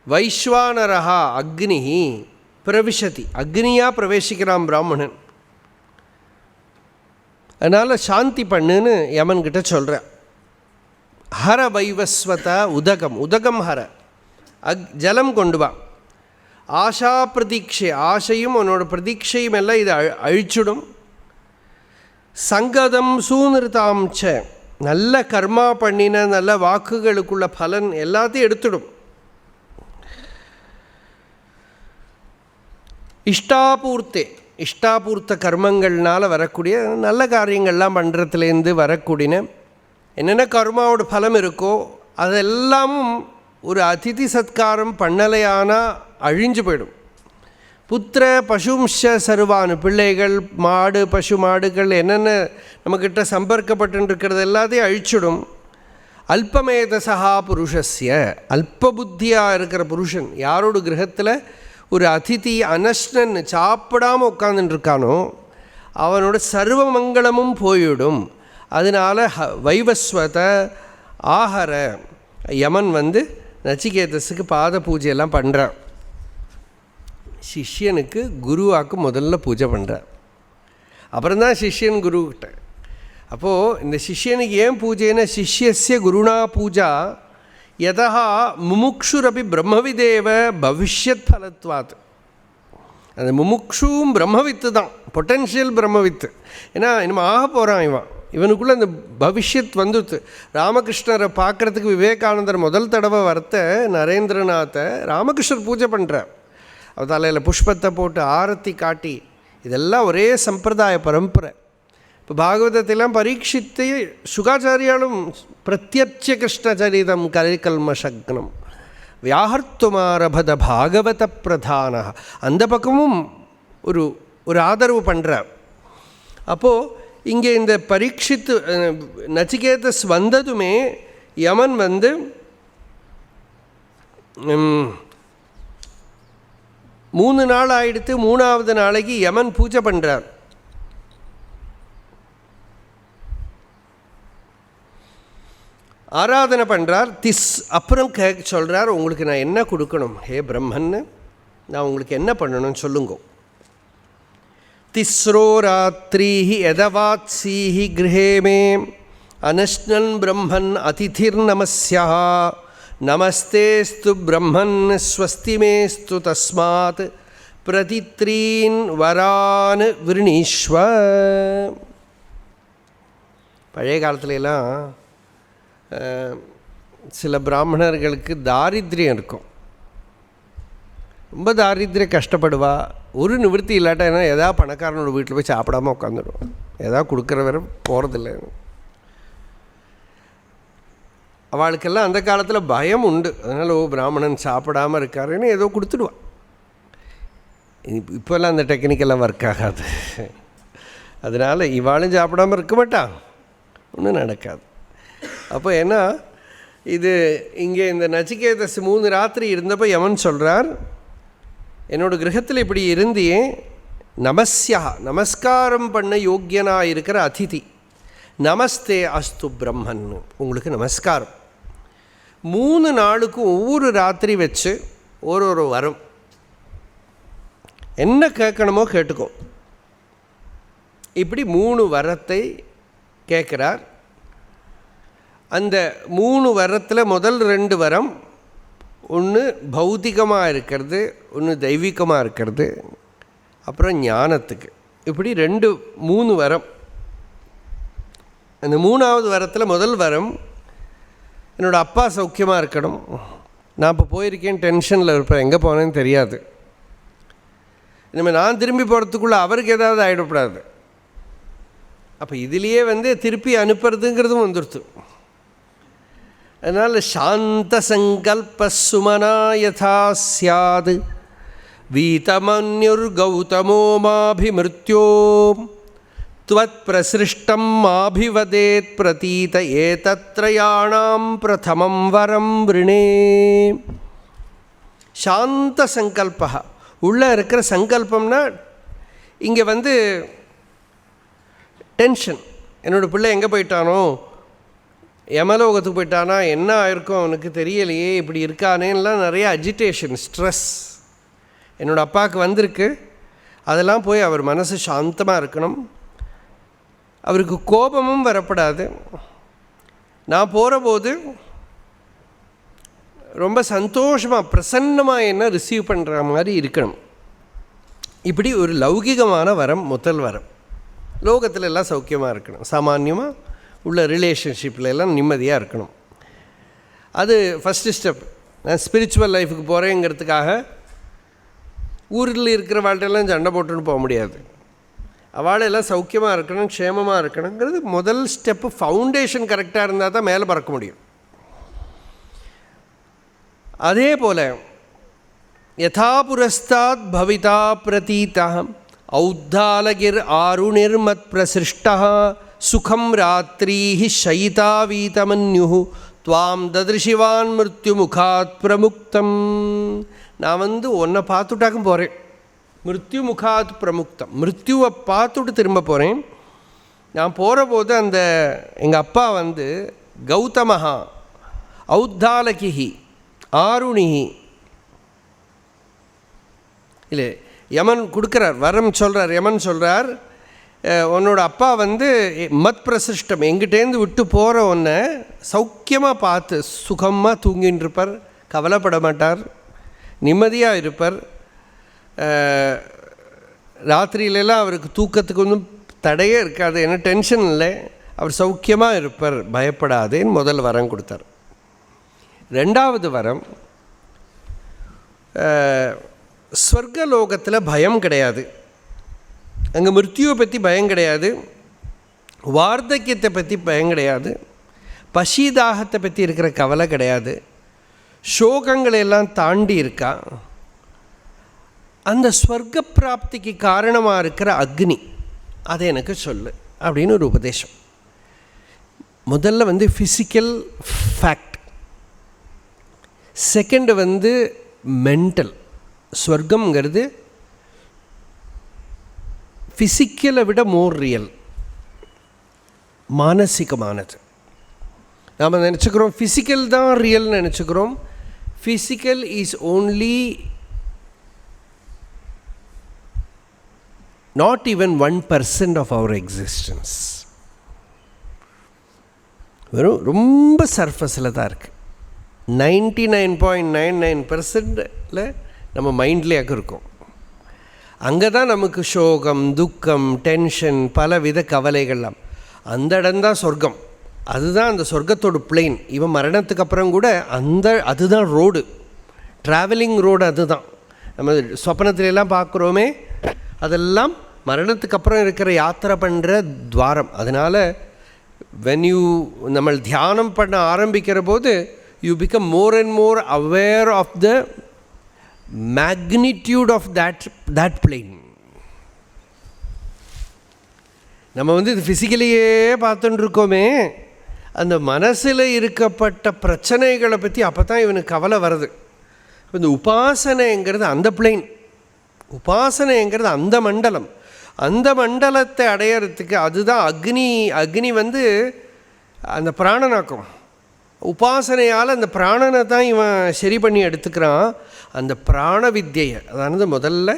வைஸ்வானரः அக்னி பிரவிஷதி, அக்னியாக பிரவேசிக்கிறான் பிராமணன். அதனால் சாந்தி பண்ணுன்னு யமன்கிட்ட சொல்கிறேன். ஹர வைவஸ்வத உதகம், உதகம் ஹர, ஜலம் கொண்டு வா. ஆஷா பிரதீட்சை, ஆசையும் உன்னோட பிரதீட்சையும் எல்லாம் இதை அழிச்சுடும். சங்கதம் சூனிருதாம் ச, நல்ல கர்மா பண்ணின நல்ல வாக்குகளுக்குள்ள பலன் எல்லாத்தையும் எடுத்துடும். இஷ்டாபூர்த்தே, இஷ்டாபூர்த்த கர்மங்கள்னால் வரக்கூடிய நல்ல காரியங்கள்லாம் பண்ணுறதுலேருந்து வரக்கூடிய என்னென்ன கர்மாவோட பலம் இருக்கோ அதெல்லாமும் ஒரு அதிதி சத்காரம் பண்ணலையானால் அழிஞ்சு போயிடும். புத்திர பசும்ஷ சர்வானு, பிள்ளைகள் மாடு பசு மாடுகள் என்னென்ன நம்மக்கிட்ட சம்பர்க்கப்பட்டுருக்கிறது எல்லாத்தையும் அழிச்சிடும். அல்பமேதசா புருஷஸ்ய, அல்ப புத்தியாக இருக்கிற புருஷன், யாரோட கிரகத்தில் ஒரு அதிதி அனஷ்ணன் சாப்பிடாமல் உட்காந்துட்டுருக்கானோ அவனோட சர்வ மங்களமும் போயிடும். அதனால் வைவஸ்வத ஆஹர, யமன் வந்து நச்சிகேதஸுக்கு பாத பூஜையெல்லாம் பண்ணுறான். சிஷ்யனுக்கு குருவாக்கு முதல்ல பூஜை பண்ணுறார், அப்புறம்தான் சிஷ்யன் குருக்கிட்ட. அப்போது இந்த சிஷ்யனுக்கு ஏன் பூஜைன்னா, சிஷ்யஸ்ய குருணா பூஜா யதா முமுக்ஷுரபி பிரம்மவிதேவ பவிஷ்யத் ஃபலத்வாத். அந்த முமுக்ஷுவும் பிரம்மவித்து தான், பொட்டென்ஷியல் பிரம்மவித்து. ஏன்னா இனிமே ஆக போகிறான் இவன், இவனுக்குள்ளே அந்த பவிஷ்யத் வந்துடுது. ராமகிருஷ்ணரை பார்க்குறதுக்கு விவேகானந்தர் முதல் தடவை வரத்த நரேந்திரநாத்தை ராமகிருஷ்ணர் பூஜை பண்ணுறார். அவர் தலையில் புஷ்பத்தை போட்டு ஆரத்தி காட்டி, இதெல்லாம் ஒரே சம்பிரதாய பரம்பரை. இப்போ பாகவதத்திலாம் பரீட்சித்து சுகாச்சாரியாலும் பிரத்யட்ச கிருஷ்ணச்சரிதம் கலிகல்மசக்னம் வியாஹர்த்துமாரபத பாகவத பிரதான, அந்த பக்கமும் ஒரு ஆதரவு பண்ணுறார். அப்போது இங்கே இந்த பரீட்சித்து நச்சிகேதஸ் வந்ததுமே யமன் வந்து 3 நாள் ஆகிடுத்து. 3ஆவது நாளைக்கு யமன் பூஜை பண்ணுறார். ஆராதனை பண்ணுறார். அப்புறம் சொல்கிறார், உங்களுக்கு நான் என்ன கொடுக்கணும் ஹே பிரம்மன்னு, நான் உங்களுக்கு என்ன பண்ணணும்னு சொல்லுங்க. திஸ்ரோ ராத்திரீஹி யதவாத்சீஹி கிருஹே மே அனஷ்ணன் பிரம்மன் அதிதிர் நமஸ்யா நமஸ்தேஸ்து பிரம்மன் ஸ்வஸ்தி மேஸ்து தஸ்மாத் பிரதித்ரீன் வரான் விருணீஸ்வ. பழைய காலத்துலலாம் சில பிராமணர்களுக்கு தாரித்ரியம் இருக்கும், ரொம்ப தாரித்ரியம், கஷ்டப்படுவா. ஒரு நிவர்த்தி இல்லாட்டா என்ன, எதாவது பணக்காரனோட வீட்டில் போய் சாப்பிடாமல் உட்காந்துடுவோம், எதாவது கொடுக்குற வரை போகிறதில்ல. அவளுக்கெல்லாம் அந்த காலத்தில் பயம் உண்டு. அதனால் பிராமணன் சாப்பிடாமல் இருக்காருன்னு ஏதோ கொடுத்துடுவான். இப்போல்லாம் அந்த டெக்னிக்கெல்லாம் ஒர்க் ஆகாது. அதனால் இவாளும் சாப்பிடாமல் இருக்க மாட்டான், ஒன்றும் நடக்காது. அப்போ ஏன்னா இது இங்கே இந்த நச்சிகேதஸ் 3 ராத்திரி இருந்தப்போ யமன் சொல்கிறார், என்னோடய கிரகத்தில் இப்படி இருந்தியே, நமஸ்யா, நமஸ்காரம் பண்ண யோக்கியனாக இருக்கிற அதிதி, நமஸ்தே அஸ்து பிரம்மன், உங்களுக்கு நமஸ்காரம். 3 நாளுக்கும் ஒவ்வொரு ராத்திரி வச்சு ஒரு வரம், என்ன கேட்கணுமோ கேட்டுக்கோ. இப்படி 3 வரத்தை கேட்குறார். அந்த 3 வரத்தில் முதல் 2 வரம், ஒன்று பௌத்திகமாக இருக்கிறது, ஒன்று தெய்வீகமாக இருக்கிறது, அப்புறம் ஞானத்துக்கு. இப்படி 3 வரம். அந்த 3ஆவது வரத்தில் முதல் வரம், என்னோடய அப்பா சௌக்கியமாக இருக்கணும். நான் இப்போ போயிருக்கேன், டென்ஷனில் இருப்பேன், எங்கே போனேன்னு தெரியாது. இனிமேல் நான் திரும்பி போகிறதுக்குள்ளே அவருக்கு ஏதாவது ஆகிடக்கூடாது. அப்போ இதுலேயே திருப்பி அனுப்புறதுங்கிறதும் வந்துடுத்து. அதனால் சாந்த சங்கல்ப சுமனா யதா ஸ்யாது வீதமன்யுர் கௌதமோ மாபிமிருத்யோ துவத் பிரசிருஷ்டம் மாபிவதேத் பிரதீத ஏதத்ரயாணாம் பிரதமம் வரம் விருணே. சாந்த சங்கல்பா, உள்ளே இருக்கிற சங்கல்பம்னா இங்கே டென்ஷன். என்னோடய பிள்ளை எங்கே போயிட்டானோ, யமலோகத்துக்கு போயிட்டானா, என்ன ஆயிருக்கும் அவனுக்கு தெரியலையே, இப்படி இருக்கானேலாம் நிறைய அஜிடேஷன், ஸ்ட்ரெஸ் என்னோடய அப்பாவுக்கு வந்திருக்கு. அதெல்லாம் போய் அவர் மனசு சாந்தமாக இருக்கணும். அவருக்கு கோபமும் வரப்படாது. நான் போகிற போது ரொம்ப சந்தோஷமாக பிரசன்னமாக என்ன ரிசீவ் பண்ணுற மாதிரி இருக்கணும். இப்படி ஒரு லௌகிகமான வரம் முதல் வரம். லோகத்தில் எல்லாம் சௌக்கியமாக இருக்கணும், சாமான்யமாக உள்ள ரிலேஷன்ஷிப்பில் எல்லாம் நிம்மதியாக இருக்கணும். அது ஃபஸ்ட்டு ஸ்டெப். நான் ஸ்பிரிச்சுவல் லைஃபுக்கு போகிறேங்கிறதுக்காக ஊரில் இருக்கிற வாழ்க்கையெல்லாம் சண்டை போட்டுன்னு போக முடியாது. அவளெல்லாம் சௌக்கியமாக இருக்கணும், க்ஷேமமாக இருக்கணுங்கிறது முதல் ஸ்டெப்பு. ஃபவுண்டேஷன் கரெக்டாக இருந்தால் தான் மேலே பறக்க முடியும். அதே போல் யதா புரஸ்தாத் பவிதா பிரதீதா ஔத்தாலகிர் ஆருணிர்மத் பிரசிருஷ்டா சுகம் ராத்திரீஹி ஷயிதா வீதமன்யு துவாம் ததிருஷிவான் மிருத்யு முகாத் பிரமுக்தம். நான் உன்னை பார்த்துட்டாக்கும் போகிறேன். மிருத்யு முகாத் பிரமுக்தம், மிருத்யுவை பார்த்துட்டு திரும்ப போகிறேன். நான் போகிற போது எங்கள் அப்பா கௌதமஹா ஔத்தாலகிஹி ஆருணிஹி, இல்லை யமன் கொடுக்குறார் வரம் சொல்கிறார். யமன் சொல்கிறார், உன்னோட அப்பா மத் பிரசிருஷ்டம், எங்கிட்டேருந்து விட்டு போகிற ஒன்றை சௌக்கியமாக பார்த்து சுகமாக தூங்கின்னு இருப்பார், கவலைப்பட மாட்டார், நிம்மதியாக இருப்பார். ராத்திரியிலலாம் அவருக்கு தூக்கத்துக்கு ஒன்றும் தடையே இருக்காது, ஏன்னா டென்ஷன் இல்லை, அவர் சௌக்கியமாக இருப்பார், பயப்படாதேன்னு முதல் வரம் கொடுத்தார். ரெண்டாவது வரம், ஸ்வர்கலோகத்தில் பயம் கிடையாது, அங்கே மிருத்யுவை பற்றி பயம் கிடையாது, வார்த்தக்கியத்தை பற்றி பயம் கிடையாது, பசிதாகத்தை பற்றி இருக்கிற கவலை கிடையாது, சோகங்களெல்லாம் தாண்டி இருக்கா. அந்த ஸ்வர்க பிராப்திக்கு காரணமாக இருக்கிற அக்னி அதை எனக்கு சொல்லு அப்படின்னு ஒரு உபதேசம். முதல்ல ஃபிசிக்கல் ஃபேக்ட், செகண்டு மென்டல். ஸ்வர்க்கங்கிறது ஃபிசிக்கலை விட மோர் ரியல், மானசிகமானது. நாம் நினச்சிக்கிறோம் ஃபிசிக்கல் தான் ரியல்னு நினச்சிக்கிறோம். Physical is only not even 1% of our existence. வெறும் ரொம்ப சர்ஃபஸில் தான் இருக்குது. 99.99% நம்ம மைண்ட்லேயே இருக்கும். அங்கே தான் நமக்கு சோகம், துக்கம், டென்ஷன், பலவித கவலைகள்லாம். அந்த இடம்தான் சொர்க்கம். அதுதான் அந்த சொர்க்கத்தோட பிளெயின். இவன் மரணத்துக்கு அப்புறம் கூட அதுதான் ரோடு, ட்ராவலிங் ரோடு. அதுதான் நம்ம சொப்பனத்திலெல்லாம் பார்க்குறோமே, அதெல்லாம் மரணத்துக்கு அப்புறம் இருக்கிற யாத்திரை பண்ணுற துவாரம். அதனால் நம்ம தியானம் பண்ண ஆரம்பிக்கிற போது you become more and more aware of the magnitude of that plane. நம்ம இது ஃபிசிக்கலையே பார்த்துட்டு இருக்கோமே, அந்த மனசில் இருக்கப்பட்ட பிரச்சனைகளை பற்றி அப்போ தான் இவனுக்கு கவலை வருது. இந்த உபாசனைங்கிறது அந்த பிளெயின், உபாசனைங்கிறது அந்த மண்டலம். அந்த மண்டலத்தை அடையிறதுக்கு அதுதான் அக்னி. அக்னி அந்த பிராணனாக்கும். உபாசனையால் அந்த பிராணனை தான் இவன் சரி பண்ணி எடுத்துக்கிறான். அந்த பிராண வித்யை, அதாவது முதல்ல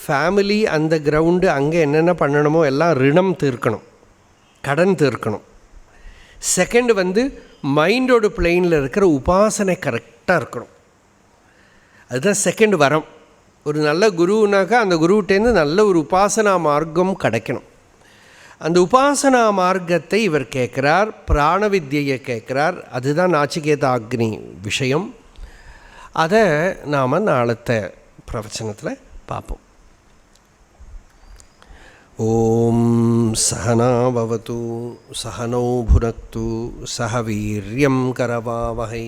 ஃபேமிலி, அந்த கிரவுண்டு, அங்கே என்னென்ன பண்ணணுமோ எல்லாம் ரிணம் தீர்க்கணும், கடன் தீர்க்கணும். செகண்டு மைண்டோட பிளெயினில் இருக்கிற உபாசனை கரெக்டாக இருக்கணும். அதுதான் செகண்ட் வரம். ஒரு நல்ல குருனாக்கா அந்த குருவிட்டேருந்து நல்ல ஒரு உபாசனா மார்க்கம் கிடைக்கணும். அந்த உபாசனா மார்க்கத்தை இவர் கேட்குறார், பிராண வித்யை கேட்குறார். அதுதான் நாச்சிகேத அக்னி விஷயம். அதை நாம் நாளத்த பிரவச்சனத்தில் பார்ப்போம். ஓம் சகனா பவது சகனௌ புனக்து சக வீர்யம் கரவாவஹை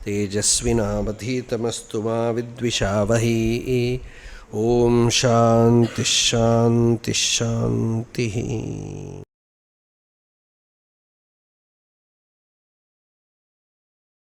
தேஜஸ்வினாவதீதமஸ்து மா வித்விஷாவஹை. ஓம் சாந்தி ஷாந்தி ஷாந்தி.